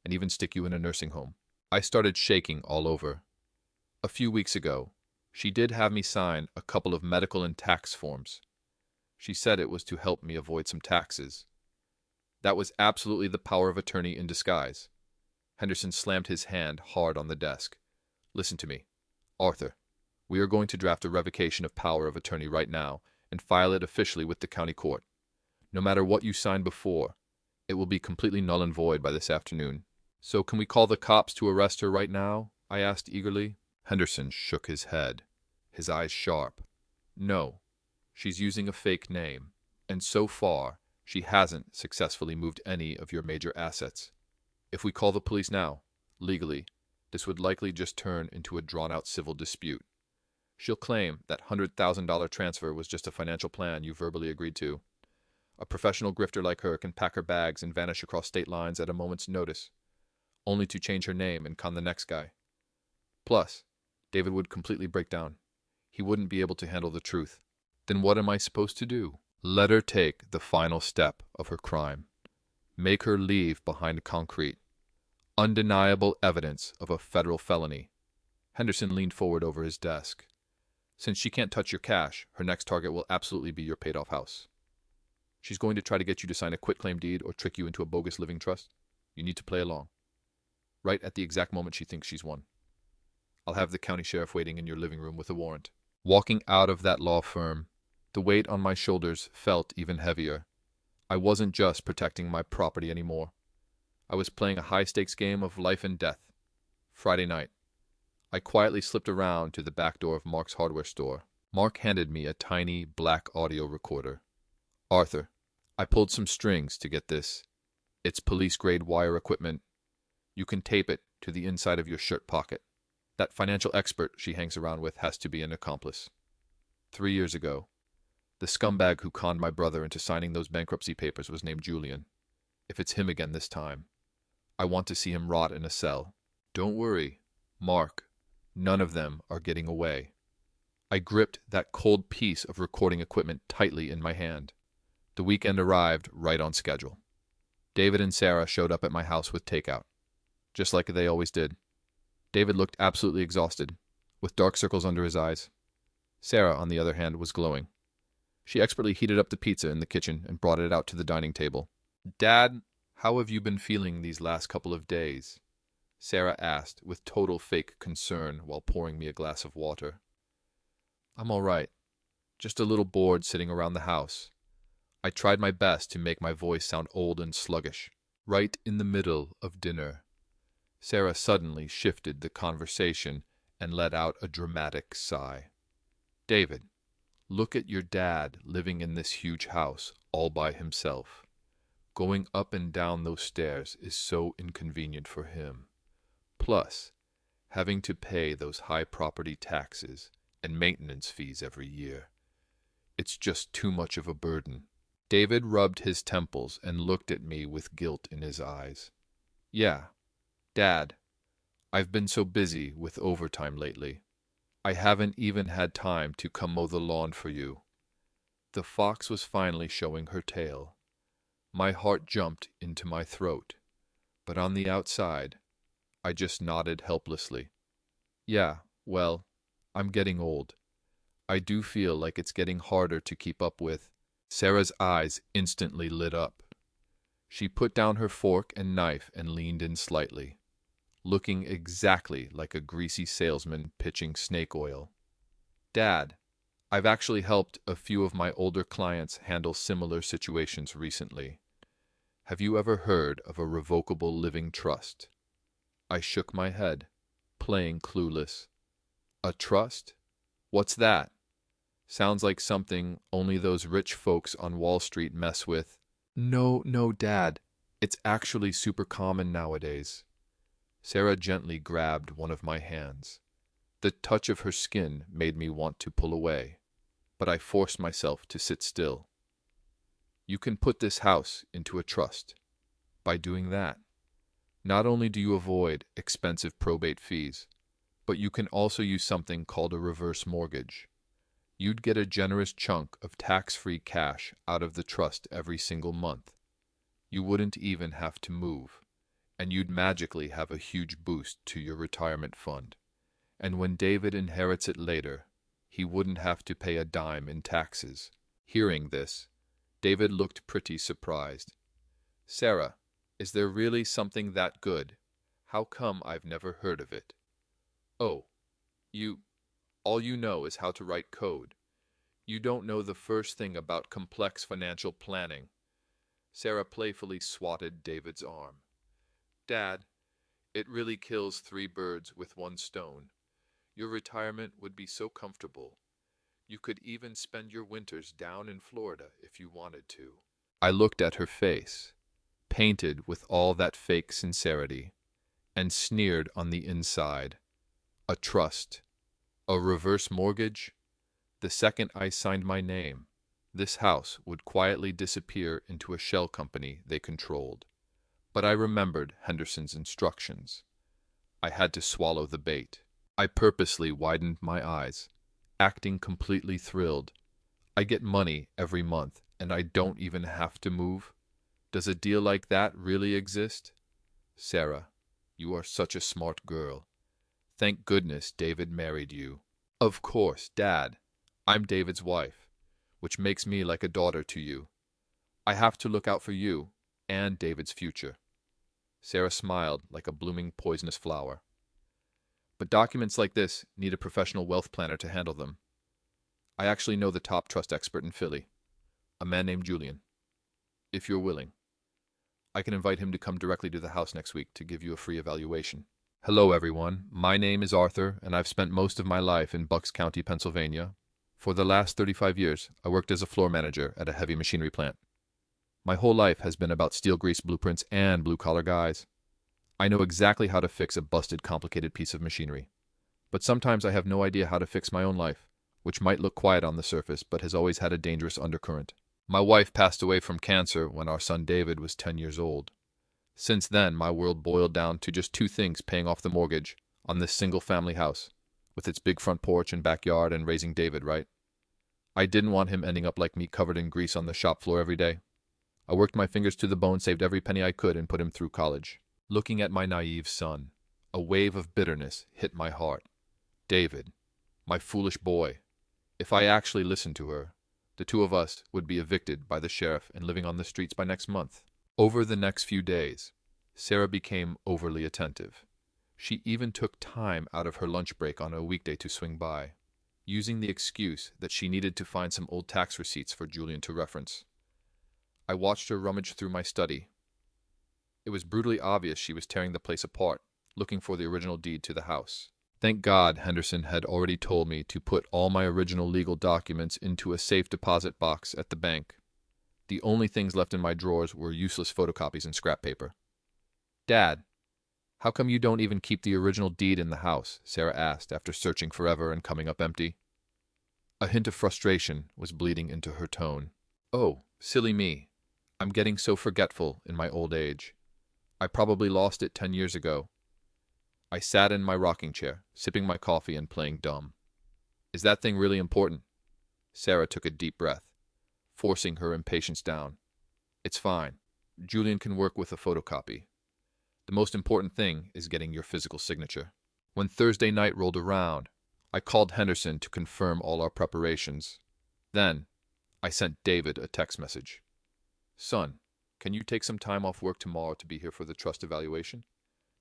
and even stick you in a nursing home. I started shaking all over. A few weeks ago, she did have me sign a couple of medical and tax forms. She said it was to help me avoid some taxes. That was absolutely the power of attorney in disguise. Henderson slammed his hand hard on the desk. Listen to me, Arthur. We are going to draft a revocation of power of attorney right now and file it officially with the county court. No matter what you signed before, it will be completely null and void by this afternoon. So can we call the cops to arrest her right now? I asked eagerly. Henderson shook his head, his eyes sharp. No, she's using a fake name, and so far, she hasn't successfully moved any of your major assets. If we call the police now, legally, this would likely just turn into a drawn-out civil dispute. She'll claim that $100,000 transfer was just a financial plan you verbally agreed to. A professional grifter like her can pack her bags and vanish across state lines at a moment's notice, only to change her name and con the next guy. Plus, David would completely break down. He wouldn't be able to handle the truth. Then what am I supposed to do? Let her take the final step of her crime. Make her leave behind concrete. Undeniable evidence of a federal felony. Henderson leaned forward over his desk. Since she can't touch your cash, her next target will absolutely be your paid-off house. She's going to try to get you to sign a quitclaim deed or trick you into a bogus living trust. You need to play along. Right at the exact moment she thinks she's won. I'll have the county sheriff waiting in your living room with a warrant. Walking out of that law firm, the weight on my shoulders felt even heavier. I wasn't just protecting my property anymore. I was playing a high-stakes game of life and death. Friday night, I quietly slipped around to the back door of Mark's hardware store. Mark handed me a tiny black audio recorder. Arthur, I pulled some strings to get this. It's police-grade wire equipment. You can tape it to the inside of your shirt pocket. That financial expert she hangs around with has to be an accomplice. 3 years ago, the scumbag who conned my brother into signing those bankruptcy papers was named Julian. If it's him again this time, I want to see him rot in a cell. Don't worry, Mark. None of them are getting away. I gripped that cold piece of recording equipment tightly in my hand. The weekend arrived right on schedule. David and Sarah showed up at my house with takeout, just like they always did. David looked absolutely exhausted, with dark circles under his eyes. Sarah, on the other hand, was glowing. She expertly heated up the pizza in the kitchen and brought it out to the dining table. Dad, how have you been feeling these last couple of days? Sarah asked with total fake concern while pouring me a glass of water. I'm all right. Just a little bored sitting around the house. I tried my best to make my voice sound old and sluggish. Right in the middle of dinner, Sarah suddenly shifted the conversation and let out a dramatic sigh. David, look at your dad living in this huge house all by himself. Going up and down those stairs is so inconvenient for him. Plus, having to pay those high property taxes and maintenance fees every year. It's just too much of a burden. David rubbed his temples and looked at me with guilt in his eyes. Yeah, Dad, I've been so busy with overtime lately. I haven't even had time to come mow the lawn for you. The fox was finally showing her tail. My heart jumped into my throat, but on the outside, I just nodded helplessly. Yeah, well, I'm getting old. I do feel like it's getting harder to keep up with. Sarah's eyes instantly lit up. She put down her fork and knife and leaned in slightly, looking exactly like a greasy salesman pitching snake oil. Dad, I've actually helped a few of my older clients handle similar situations recently. Have you ever heard of a revocable living trust? I shook my head, playing clueless. A trust? What's that? Sounds like something only those rich folks on Wall Street mess with. No, Dad. It's actually super common nowadays. Sarah gently grabbed one of my hands. The touch of her skin made me want to pull away, but I forced myself to sit still. You can put this house into a trust. By doing that, not only do you avoid expensive probate fees, but you can also use something called a reverse mortgage. You'd get a generous chunk of tax-free cash out of the trust every single month. You wouldn't even have to move, and you'd magically have a huge boost to your retirement fund. And when David inherits it later, he wouldn't have to pay a dime in taxes. Hearing this, David looked pretty surprised. Sarah, is there really something that good? How come I've never heard of it? Oh, all you know is how to write code. You don't know the first thing about complex financial planning. Sarah playfully swatted David's arm. Dad, it really kills 3 birds with 1 stone. Your retirement would be so comfortable. You could even spend your winters down in Florida if you wanted to. I looked at her face, painted with all that fake sincerity, and sneered on the inside. A trust. A reverse mortgage? The second I signed my name, this house would quietly disappear into a shell company they controlled. But I remembered Henderson's instructions. I had to swallow the bait. I purposely widened my eyes, acting completely thrilled. I get money every month, and I don't even have to move. Does a deal like that really exist? Sarah, you are such a smart girl. Thank goodness David married you. Of course, Dad. I'm David's wife, which makes me like a daughter to you. I have to look out for you and David's future. Sarah smiled like a blooming poisonous flower. But documents like this need a professional wealth planner to handle them. I actually know the top trust expert in Philly, a man named Julian. If you're willing, I can invite him to come directly to the house next week to give you a free evaluation. Hello, everyone. My name is Arthur, and I've spent most of my life in Bucks County, Pennsylvania. For the last 35 years, I worked as a floor manager at a heavy machinery plant. My whole life has been about steel grease blueprints and blue-collar guys. I know exactly how to fix a busted, complicated piece of machinery. But sometimes I have no idea how to fix my own life, which might look quiet on the surface but has always had a dangerous undercurrent. My wife passed away from cancer when our son David was 10 years old. Since then, my world boiled down to just 2 things paying off the mortgage on this single-family house, with its big front porch and backyard and raising David, right? I didn't want him ending up like me, covered in grease on the shop floor every day. I worked my fingers to the bone, saved every penny I could, and put him through college. Looking at my naive son, a wave of bitterness hit my heart. David, my foolish boy. If I actually listened to her, the 2 of us would be evicted by the sheriff and living on the streets by next month. Over the next few days, Sarah became overly attentive. She even took time out of her lunch break on a weekday to swing by, using the excuse that she needed to find some old tax receipts for Julian to reference. I watched her rummage through my study. It was brutally obvious she was tearing the place apart, looking for the original deed to the house. Thank God Henderson had already told me to put all my original legal documents into a safe deposit box at the bank. The only things left in my drawers were useless photocopies and scrap paper. "Dad, how come you don't even keep the original deed in the house?" Sarah asked after searching forever and coming up empty. A hint of frustration was bleeding into her tone. "Oh, silly me. I'm getting so forgetful in my old age. I probably lost it 10 years ago." I sat in my rocking chair, sipping my coffee and playing dumb. "Is that thing really important?" Sarah took a deep breath, forcing her impatience down. "It's fine. Julian can work with a photocopy. The most important thing is getting your physical signature." When Thursday night rolled around, I called Henderson to confirm all our preparations. Then, I sent David a text message. "Son, can you take some time off work tomorrow to be here for the trust evaluation?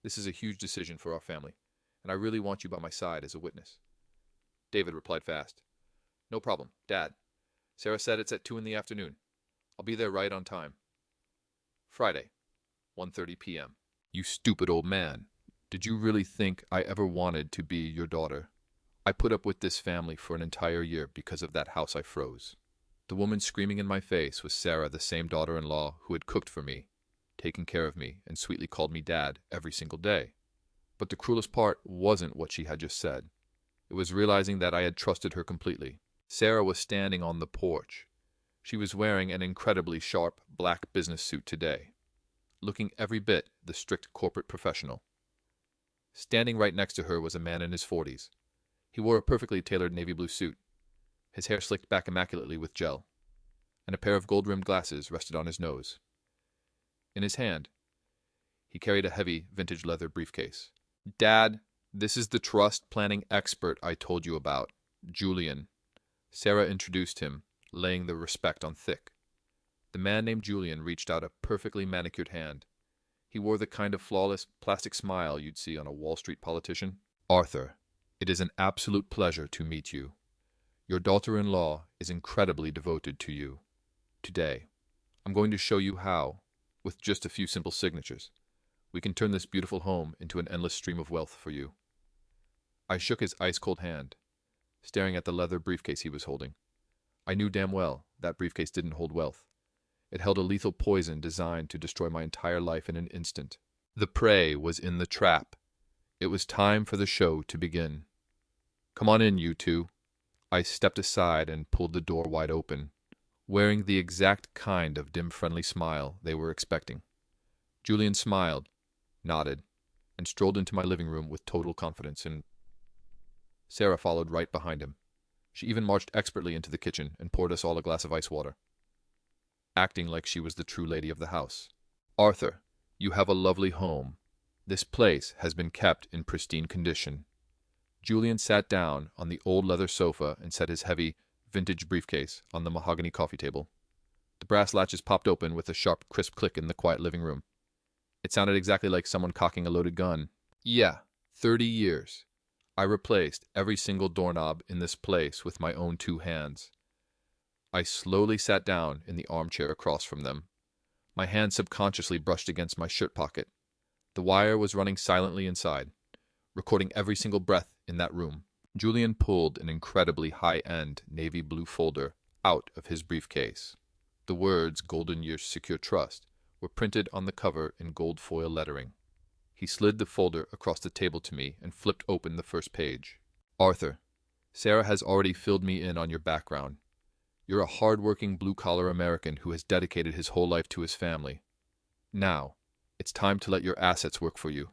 This is a huge decision for our family, and I really want you by my side as a witness." David replied fast. "No problem, Dad. Sarah said it's at 2 in the afternoon. I'll be there right on time." Friday, 1:30 p.m. "You stupid old man. Did you really think I ever wanted to be your daughter? I put up with this family for an entire year because of that house I froze." The woman screaming in my face was Sarah, the same daughter-in-law who had cooked for me, taken care of me, and sweetly called me Dad every single day. But the cruelest part wasn't what she had just said. It was realizing that I had trusted her completely. Sarah was standing on the porch. She was wearing an incredibly sharp black business suit today, looking every bit the strict corporate professional. Standing right next to her was a man in his 40s. He wore a perfectly tailored navy blue suit, his hair slicked back immaculately with gel, and a pair of gold-rimmed glasses rested on his nose. In his hand, he carried a heavy vintage leather briefcase. "Dad, this is the trust planning expert I told you about, Julian." Sarah introduced him, laying the respect on thick. The man named Julian reached out a perfectly manicured hand. He wore the kind of flawless plastic smile you'd see on a Wall Street politician. "Arthur, it is an absolute pleasure to meet you. Your daughter-in-law is incredibly devoted to you. Today, I'm going to show you how, with just a few simple signatures, we can turn this beautiful home into an endless stream of wealth for you." I shook his ice-cold hand, staring at the leather briefcase he was holding. I knew damn well that briefcase didn't hold wealth. It held a lethal poison designed to destroy my entire life in an instant. The prey was in the trap. It was time for the show to begin. "Come on in, you two." I stepped aside and pulled the door wide open, wearing the exact kind of dim, friendly smile they were expecting. Julian smiled, nodded, and strolled into my living room with total confidence, and Sarah followed right behind him. She even marched expertly into the kitchen and poured us all a glass of ice water, acting like she was the true lady of the house. "Arthur, you have a lovely home. This place has been kept in pristine condition." Julian sat down on the old leather sofa and set his heavy, vintage briefcase on the mahogany coffee table. The brass latches popped open with a sharp, crisp click in the quiet living room. It sounded exactly like someone cocking a loaded gun. Yeah, 30 years. I replaced every single doorknob in this place with my own 2 hands. I slowly sat down in the armchair across from them. My hand subconsciously brushed against my shirt pocket. The wire was running silently inside, recording every single breath in that room. Julian pulled an incredibly high-end navy blue folder out of his briefcase. The words "Golden Years Secure Trust" were printed on the cover in gold foil lettering. He slid the folder across the table to me and flipped open the first page. "Arthur, Sarah has already filled me in on your background. You're a hard-working blue-collar American who has dedicated his whole life to his family. Now, it's time to let your assets work for you."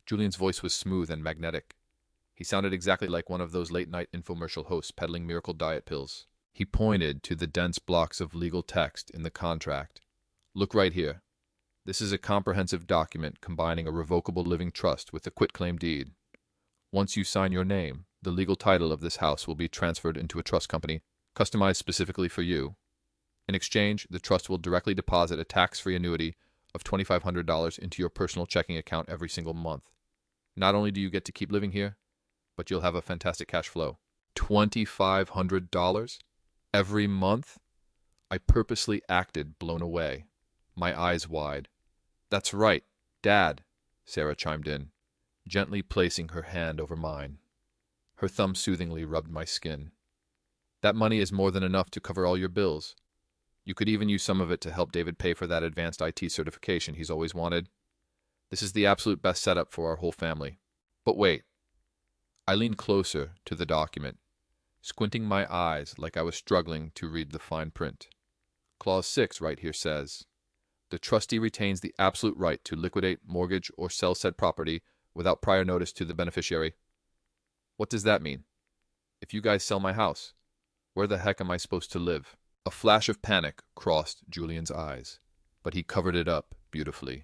Julian's voice was smooth and magnetic. He sounded exactly like one of those late-night infomercial hosts peddling miracle diet pills. He pointed to the dense blocks of legal text in the contract. "Look right here. This is a comprehensive document combining a revocable living trust with a quitclaim deed. Once you sign your name, the legal title of this house will be transferred into a trust company, customized specifically for you. In exchange, the trust will directly deposit a tax-free annuity of $2,500 into your personal checking account every single month. Not only do you get to keep living here, but you'll have a fantastic cash flow. $2,500 every month? I purposely acted blown away, my eyes wide. That's right, Dad, Sarah chimed in, gently placing her hand over mine. Her thumb soothingly rubbed my skin. That money is more than enough to cover all your bills. You could even use some of it to help David pay for that advanced IT certification he's always wanted. This is the absolute best setup for our whole family. But wait. I leaned closer to the document, squinting my eyes like I was struggling to read the fine print. Clause 6 right here says, the trustee retains the absolute right to liquidate, mortgage, or sell said property without prior notice to the beneficiary. What does that mean? If you guys sell my house, where the heck am I supposed to live? A flash of panic crossed Julian's eyes, but he covered it up beautifully,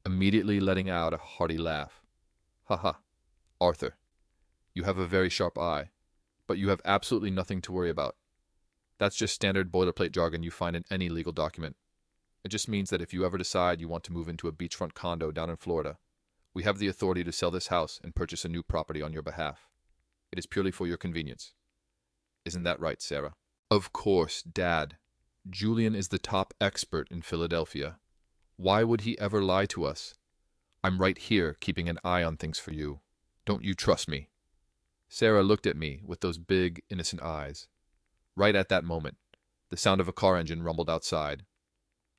immediately letting out a hearty laugh. Ha ha, Arthur, you have a very sharp eye, but you have absolutely nothing to worry about. That's just standard boilerplate jargon you find in any legal document. It just means that if you ever decide you want to move into a beachfront condo down in Florida, we have the authority to sell this house and purchase a new property on your behalf. It is purely for your convenience. Isn't that right, Sarah? Of course, Dad. Julian is the top expert in Philadelphia. Why would he ever lie to us? I'm right here keeping an eye on things for you. Don't you trust me? Sarah looked at me with those big, innocent eyes. Right at that moment, the sound of a car engine rumbled outside.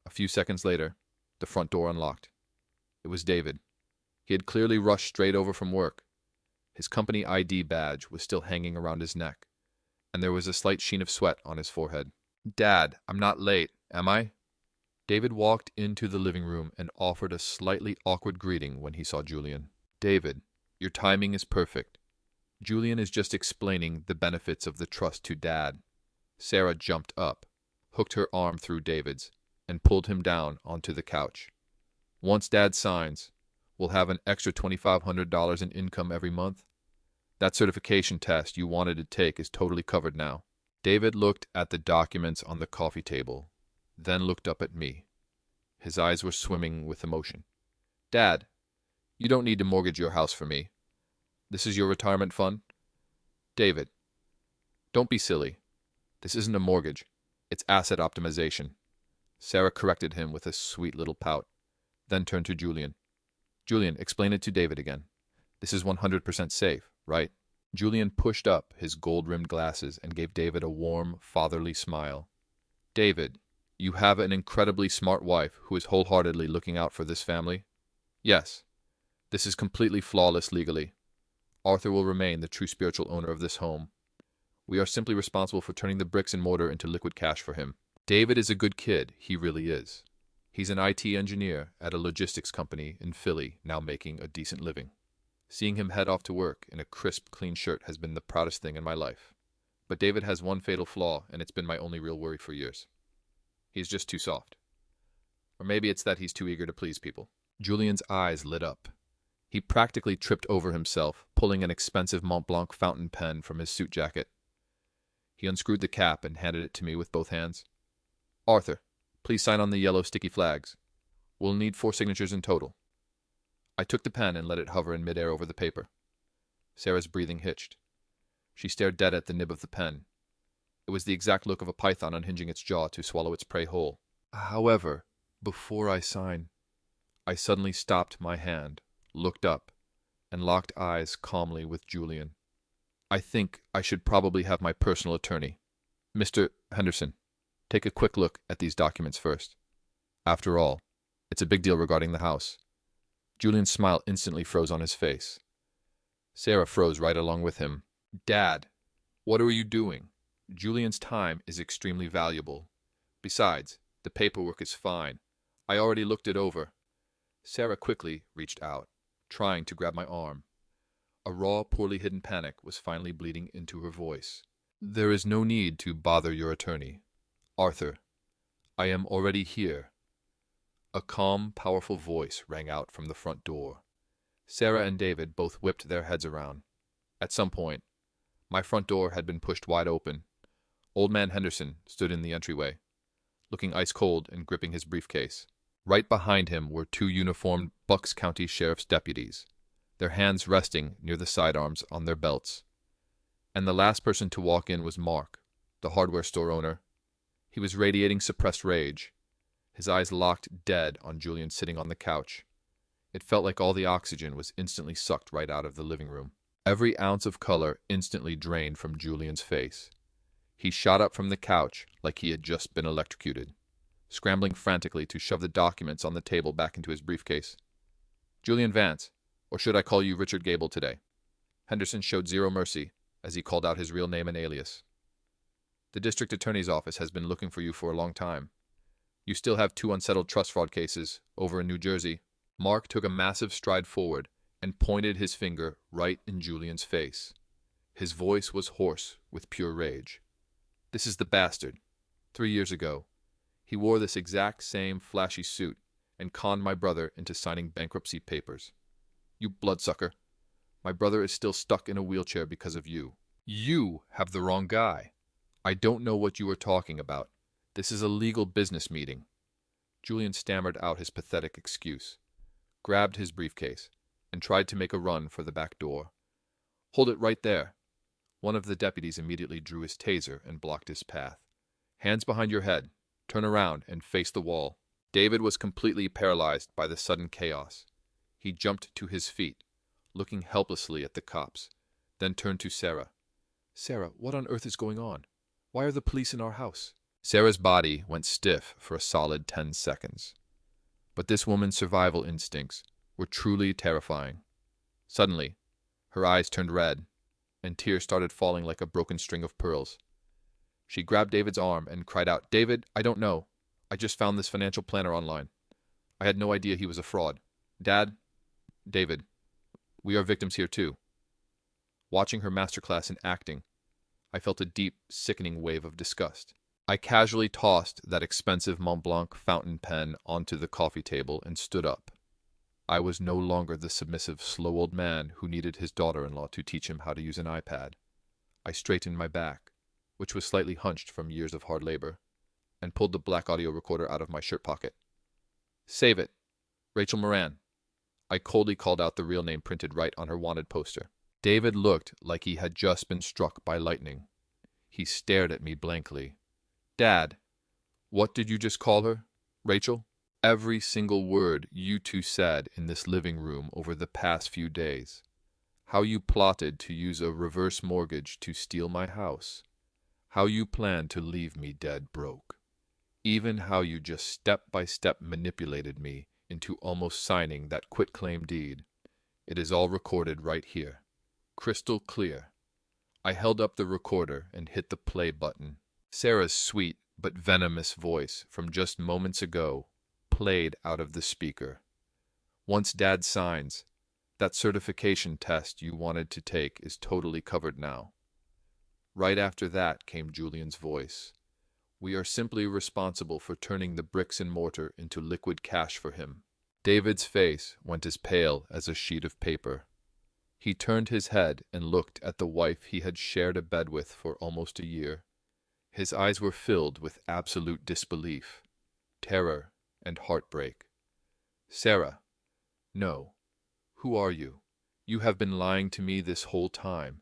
A few seconds later, the front door unlocked. It was David. He had clearly rushed straight over from work. His company ID badge was still hanging around his neck, and there was a slight sheen of sweat on his forehead. Dad, I'm not late, am I? David walked into the living room and offered a slightly awkward greeting when he saw Julian. David, your timing is perfect. Julian is just explaining the benefits of the trust to Dad. Sarah jumped up, hooked her arm through David's, and pulled him down onto the couch. Once Dad signs, we'll have an extra $2,500 in income every month. That certification test you wanted to take is totally covered now. David looked at the documents on the coffee table, then looked up at me. His eyes were swimming with emotion. Dad, you don't need to mortgage your house for me. This is your retirement fund. David, don't be silly. This isn't a mortgage. It's asset optimization. Sarah corrected him with a sweet little pout, then turned to Julian. Julian, explain it to David again. This is 100% safe, right? Julian pushed up his gold-rimmed glasses and gave David a warm, fatherly smile. David, you have an incredibly smart wife who is wholeheartedly looking out for this family. Yes, this is completely flawless legally. Arthur will remain the true spiritual owner of this home. We are simply responsible for turning the bricks and mortar into liquid cash for him. David is a good kid, he really is. He's an IT engineer at a logistics company in Philly, now making a decent living. Seeing him head off to work in a crisp, clean shirt has been the proudest thing in my life. But David has one fatal flaw, and it's been my only real worry for years. He's just too soft. Or maybe it's that he's too eager to please people. Julian's eyes lit up. He practically tripped over himself, pulling an expensive Mont Blanc fountain pen from his suit jacket. He unscrewed the cap and handed it to me with both hands. Arthur, please sign on the yellow sticky flags. We'll need 4 signatures in total. I took the pen and let it hover in midair over the paper. Sarah's breathing hitched. She stared dead at the nib of the pen. It was the exact look of a python unhinging its jaw to swallow its prey whole. However, before I sign, I suddenly stopped my hand, looked up, and locked eyes calmly with Julian. I think I should probably have my personal attorney. Mr. Henderson, take a quick look at these documents first. After all, it's a big deal regarding the house. Julian's smile instantly froze on his face. Sarah froze right along with him. Dad, what are you doing? Julian's time is extremely valuable. Besides, the paperwork is fine. I already looked it over. Sarah quickly reached out, trying to grab my arm. A raw, poorly hidden panic was finally bleeding into her voice. There is no need to bother your attorney. Arthur, I am already here. A calm, powerful voice rang out from the front door. Sarah and David both whipped their heads around. At some point, my front door had been pushed wide open. Old Man Henderson stood in the entryway, looking ice-cold and gripping his briefcase. Right behind him were 2 uniformed Bucks County Sheriff's deputies. their hands resting near the sidearms on their belts. And the last person to walk in was Mark, the hardware store owner. He was radiating suppressed rage, his eyes locked dead on Julian sitting on the couch. It felt like all the oxygen was instantly sucked right out of the living room. Every ounce of color instantly drained from Julian's face. He shot up from the couch like he had just been electrocuted, scrambling frantically to shove the documents on the table back into his briefcase. Julian Vance, or should I call you Richard Gable today? Henderson showed zero mercy as he called out his real name and alias. The district attorney's office has been looking for you for a long time. You still have 2 unsettled trust fraud cases over in New Jersey. Mark took a massive stride forward and pointed his finger right in Julian's face. His voice was hoarse with pure rage. This is the bastard. 3 years ago, he wore this exact same flashy suit and conned my brother into signing bankruptcy papers. You bloodsucker. My brother is still stuck in a wheelchair because of you. You have the wrong guy. I don't know what you are talking about. This is a legal business meeting. Julian stammered out his pathetic excuse, grabbed his briefcase, and tried to make a run for the back door. Hold it right there. One of the deputies immediately drew his taser and blocked his path. Hands behind your head. Turn around and face the wall. David was completely paralyzed by the sudden chaos. He jumped to his feet, looking helplessly at the cops, then turned to Sarah. Sarah, what on earth is going on? Why are the police in our house? Sarah's body went stiff for a solid 10 seconds. But this woman's survival instincts were truly terrifying. Suddenly, her eyes turned red, and tears started falling like a broken string of pearls. She grabbed David's arm and cried out, David, I don't know. I just found this financial planner online. I had no idea he was a fraud. Dad, David, we are victims here too. Watching her masterclass in acting, I felt a deep, sickening wave of disgust. I casually tossed that expensive Mont Blanc fountain pen onto the coffee table and stood up. I was no longer the submissive, slow old man who needed his daughter-in-law to teach him how to use an iPad. I straightened my back, which was slightly hunched from years of hard labor, and pulled the black audio recorder out of my shirt pocket. Save it. Rachel Moran. I coldly called out the real name printed right on her wanted poster. David looked like he had just been struck by lightning. He stared at me blankly. Dad, what did you just call her? Rachel? Every single word you two said in this living room over the past few days. How you plotted to use a reverse mortgage to steal my house. How you planned to leave me dead broke. Even how you just step-by-step manipulated me into almost signing that quitclaim deed. It is all recorded right here. Crystal clear. I held up the recorder and hit the play button. Sarah's sweet but venomous voice from just moments ago played out of the speaker. Once Dad signs, that certification test you wanted to take is totally covered now. Right after that came Julian's voice. We are simply responsible for turning the bricks and mortar into liquid cash for him. David's face went as pale as a sheet of paper. He turned his head and looked at the wife he had shared a bed with for almost a year. His eyes were filled with absolute disbelief, terror, and heartbreak. Sarah, no. Who are you? You have been lying to me this whole time.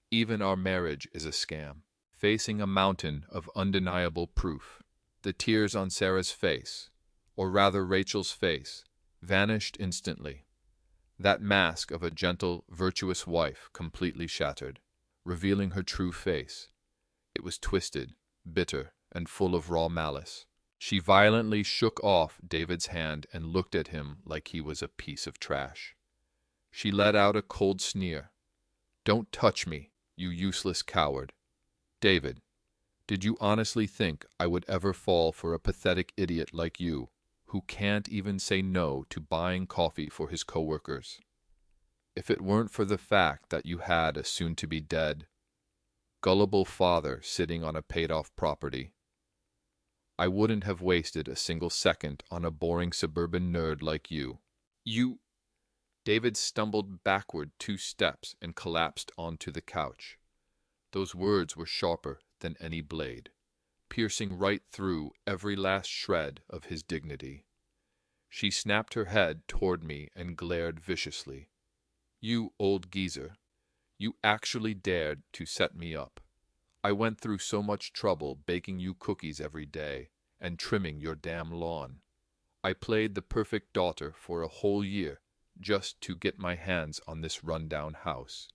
Even our marriage is a scam. Facing a mountain of undeniable proof, the tears on Sarah's face, or rather Rachel's face, vanished instantly. That mask of a gentle, virtuous wife completely shattered, revealing her true face. It was twisted, bitter, and full of raw malice. She violently shook off David's hand and looked at him like he was a piece of trash. She let out a cold sneer. Don't touch me, you useless coward. David, did you honestly think I would ever fall for a pathetic idiot like you, who can't even say no to buying coffee for his coworkers? If it weren't for the fact that you had a soon-to-be dead, gullible father sitting on a paid-off property, I wouldn't have wasted a single second on a boring suburban nerd like you. You... David stumbled backward 2 steps and collapsed onto the couch. Those words were sharper than any blade, piercing right through every last shred of his dignity. She snapped her head toward me and glared viciously. You old geezer. You actually dared to set me up. I went through so much trouble baking you cookies every day and trimming your damn lawn. I played the perfect daughter for a whole year just to get my hands on this rundown house.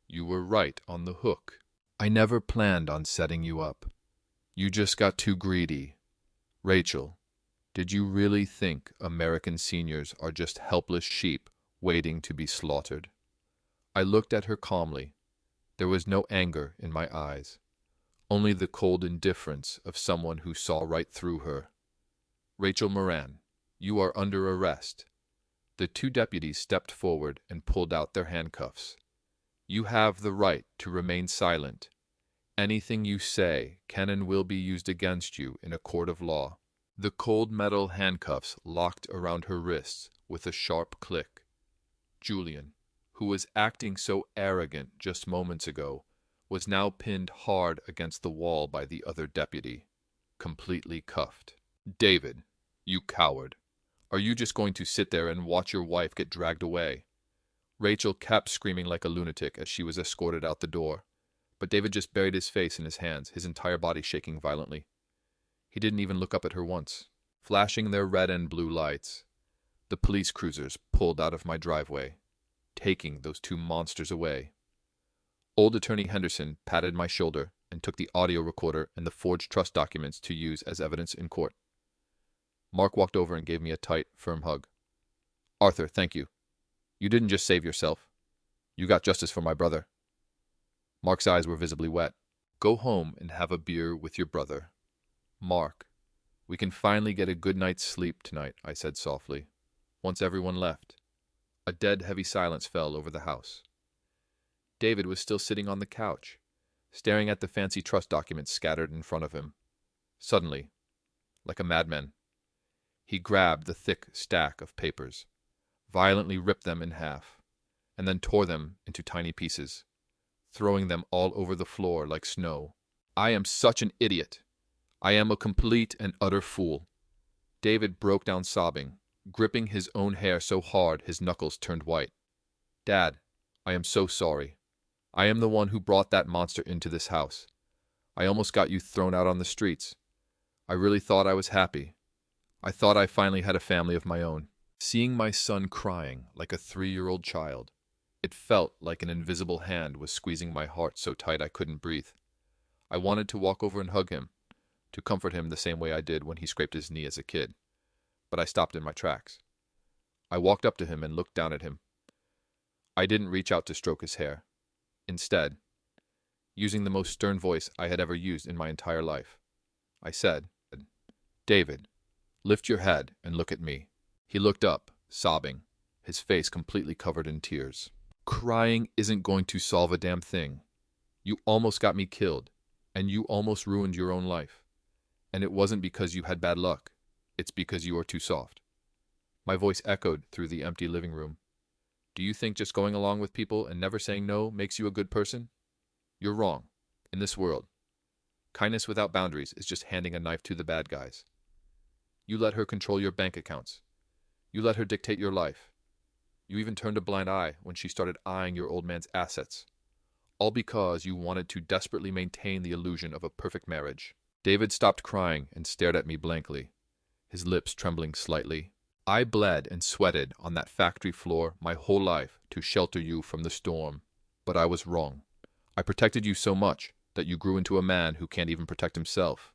You were right on the hook. I never planned on setting you up. You just got too greedy. Rachel, did you really think American seniors are just helpless sheep waiting to be slaughtered? I looked at her calmly. There was no anger in my eyes, only the cold indifference of someone who saw right through her. Rachel Moran, you are under arrest. The two deputies stepped forward and pulled out their handcuffs. You have the right to remain silent. Anything you say can and will be used against you in a court of law. The cold metal handcuffs locked around her wrists with a sharp click. Julian, who was acting so arrogant just moments ago, was now pinned hard against the wall by the other deputy, completely cuffed. David, you coward. Are you just going to sit there and watch your wife get dragged away? Rachel kept screaming like a lunatic as she was escorted out the door, but David just buried his face in his hands, his entire body shaking violently. He didn't even look up at her once. Flashing their red and blue lights, the police cruisers pulled out of my driveway, taking those two monsters away. Old Attorney Henderson patted my shoulder and took the audio recorder and the forged trust documents to use as evidence in court. Mark walked over and gave me a tight, firm hug. Arthur, thank you. You didn't just save yourself. You got justice for my brother. Mark's eyes were visibly wet. Go home and have a beer with your brother. Mark, we can finally get a good night's sleep tonight, I said softly, once everyone left. A dead, heavy silence fell over the house. David was still sitting on the couch, staring at the fancy trust documents scattered in front of him. Suddenly, like a madman, he grabbed the thick stack of papers, violently ripped them in half, and then tore them into tiny pieces, throwing them all over the floor like snow. I am such an idiot. I am a complete and utter fool. David broke down sobbing, gripping his own hair so hard his knuckles turned white. Dad, I am so sorry. I am the one who brought that monster into this house. I almost got you thrown out on the streets. I really thought I was happy. I thought I finally had a family of my own. Seeing my son crying like a 3-year-old child, it felt like an invisible hand was squeezing my heart so tight I couldn't breathe. I wanted to walk over and hug him, to comfort him the same way I did when he scraped his knee as a kid, but I stopped in my tracks. I walked up to him and looked down at him. I didn't reach out to stroke his hair. Instead, using the most stern voice I had ever used in my entire life, I said, David, lift your head and look at me. He looked up, sobbing, his face completely covered in tears. Crying isn't going to solve a damn thing. You almost got me killed, and you almost ruined your own life. And it wasn't because you had bad luck. It's because you are too soft. My voice echoed through the empty living room. Do you think just going along with people and never saying no makes you a good person? You're wrong. In this world, kindness without boundaries is just handing a knife to the bad guys. You let her control your bank accounts. You let her dictate your life. You even turned a blind eye when she started eyeing your old man's assets. All because you wanted to desperately maintain the illusion of a perfect marriage. David stopped crying and stared at me blankly, his lips trembling slightly. I bled and sweated on that factory floor my whole life to shelter you from the storm, but I was wrong. I protected you so much that you grew into a man who can't even protect himself.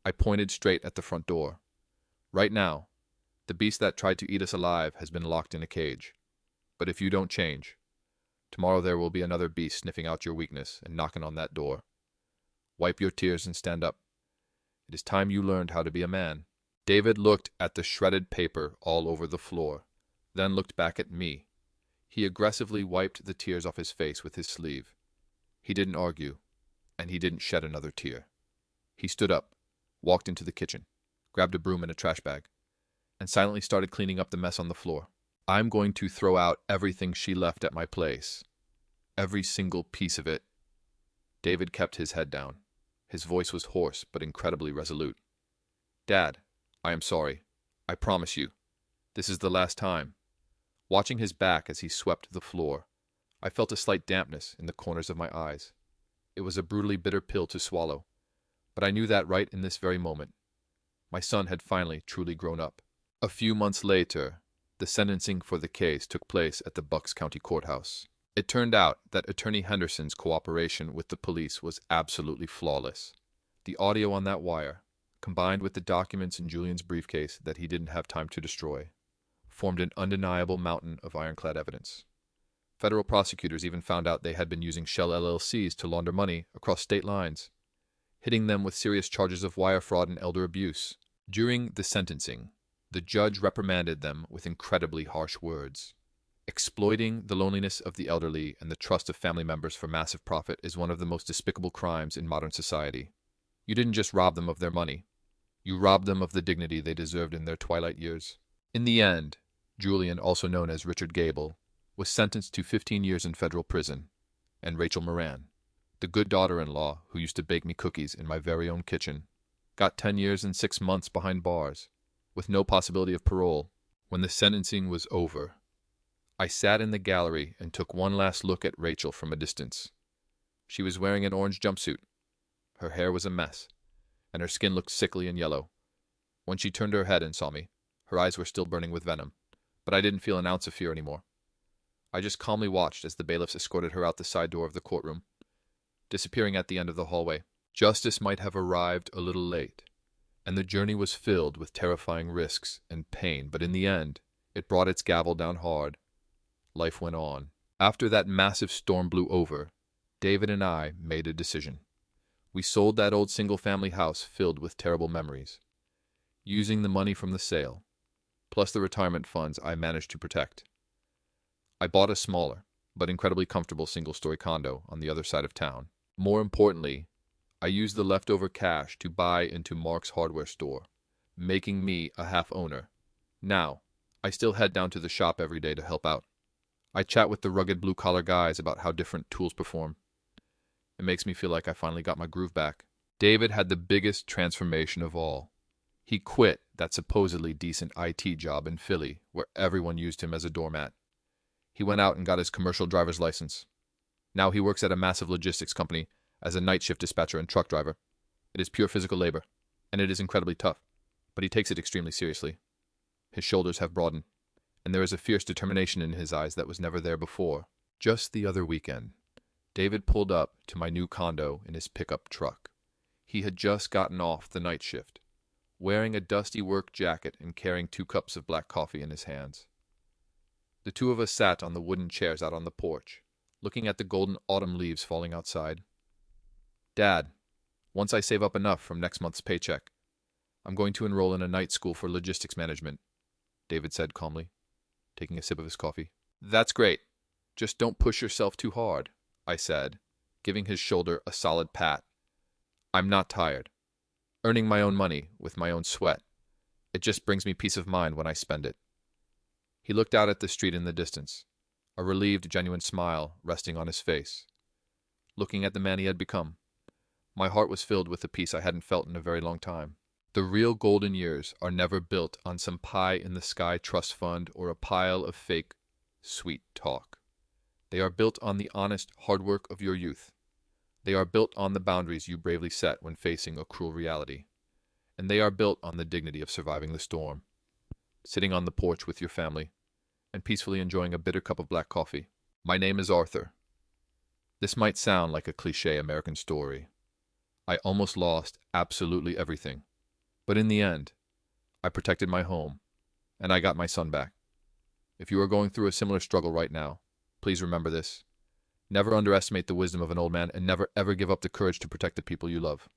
I pointed straight at the front door. Right now, the beast that tried to eat us alive has been locked in a cage. But if you don't change, tomorrow there will be another beast sniffing out your weakness and knocking on that door. Wipe your tears and stand up. It is time you learned how to be a man. David looked at the shredded paper all over the floor, then looked back at me. He aggressively wiped the tears off his face with his sleeve. He didn't argue, and he didn't shed another tear. He stood up, walked into the kitchen, grabbed a broom and a trash bag, and silently started cleaning up the mess on the floor. I'm going to throw out everything she left at my place. Every single piece of it. David kept his head down. His voice was hoarse but incredibly resolute. Dad, I am sorry. I promise you. This is the last time. Watching his back as he swept the floor, I felt a slight dampness in the corners of my eyes. It was a brutally bitter pill to swallow, but I knew that right in this very moment, my son had finally truly grown up. A few months later, the sentencing for the case took place at the Bucks County Courthouse. It turned out that Attorney Henderson's cooperation with the police was absolutely flawless. The audio on that wire, combined with the documents in Julian's briefcase that he didn't have time to destroy, formed an undeniable mountain of ironclad evidence. Federal prosecutors even found out they had been using shell LLCs to launder money across state lines, hitting them with serious charges of wire fraud and elder abuse. During the sentencing, the judge reprimanded them with incredibly harsh words. Exploiting the loneliness of the elderly and the trust of family members for massive profit is one of the most despicable crimes in modern society. You didn't just rob them of their money. You robbed them of the dignity they deserved in their twilight years. In the end, Julian, also known as Richard Gable, was sentenced to 15 years in federal prison, and Rachel Moran, the good daughter-in-law who used to bake me cookies in my very own kitchen, got 10 years and 6 months behind bars, with no possibility of parole. When the sentencing was over, I sat in the gallery and took one last look at Rachel from a distance. She was wearing an orange jumpsuit. Her hair was a mess, and her skin looked sickly and yellow. When she turned her head and saw me, her eyes were still burning with venom, but I didn't feel an ounce of fear anymore. I just calmly watched as the bailiffs escorted her out the side door of the courtroom, disappearing at the end of the hallway. Justice might have arrived a little late, and the journey was filled with terrifying risks and pain, but in the end, it brought its gavel down hard. Life went on. After that massive storm blew over, David and I made a decision. We sold that old single-family house filled with terrible memories, using the money from the sale, plus the retirement funds I managed to protect. I bought a smaller, but incredibly comfortable single-story condo on the other side of town. More importantly, I used the leftover cash to buy into Mark's hardware store, making me a half-owner. Now, I still head down to the shop every day to help out. I chat with the rugged blue-collar guys about how different tools perform. It makes me feel like I finally got my groove back. David had the biggest transformation of all. He quit that supposedly decent IT job in Philly, where everyone used him as a doormat. He went out and got his commercial driver's license. Now he works at a massive logistics company as a night shift dispatcher and truck driver. It is pure physical labor, and it is incredibly tough, but he takes it extremely seriously. His shoulders have broadened, and there is a fierce determination in his eyes that was never there before. Just the other weekend, David pulled up to my new condo in his pickup truck. He had just gotten off the night shift, wearing a dusty work jacket and carrying 2 cups of black coffee in his hands. The two of us sat on the wooden chairs out on the porch, looking at the golden autumn leaves falling outside. "Dad, once I save up enough from next month's paycheck, I'm going to enroll in a night school for logistics management," David said calmly, taking a sip of his coffee. "That's great. Just don't push yourself too hard," I said, giving his shoulder a solid pat. "I'm not tired. Earning my own money with my own sweat. It just brings me peace of mind when I spend it." He looked out at the street in the distance, a relieved, genuine smile resting on his face. Looking at the man he had become, my heart was filled with a peace I hadn't felt in a very long time. The real golden years are never built on some pie-in-the-sky trust fund or a pile of fake, sweet talk. They are built on the honest hard work of your youth. They are built on the boundaries you bravely set when facing a cruel reality. And they are built on the dignity of surviving the storm, sitting on the porch with your family, and peacefully enjoying a bitter cup of black coffee. My name is Arthur. This might sound like a cliché American story. I almost lost absolutely everything. But in the end, I protected my home, and I got my son back. If you are going through a similar struggle right now, please remember this. Never underestimate the wisdom of an old man, and never ever give up the courage to protect the people you love.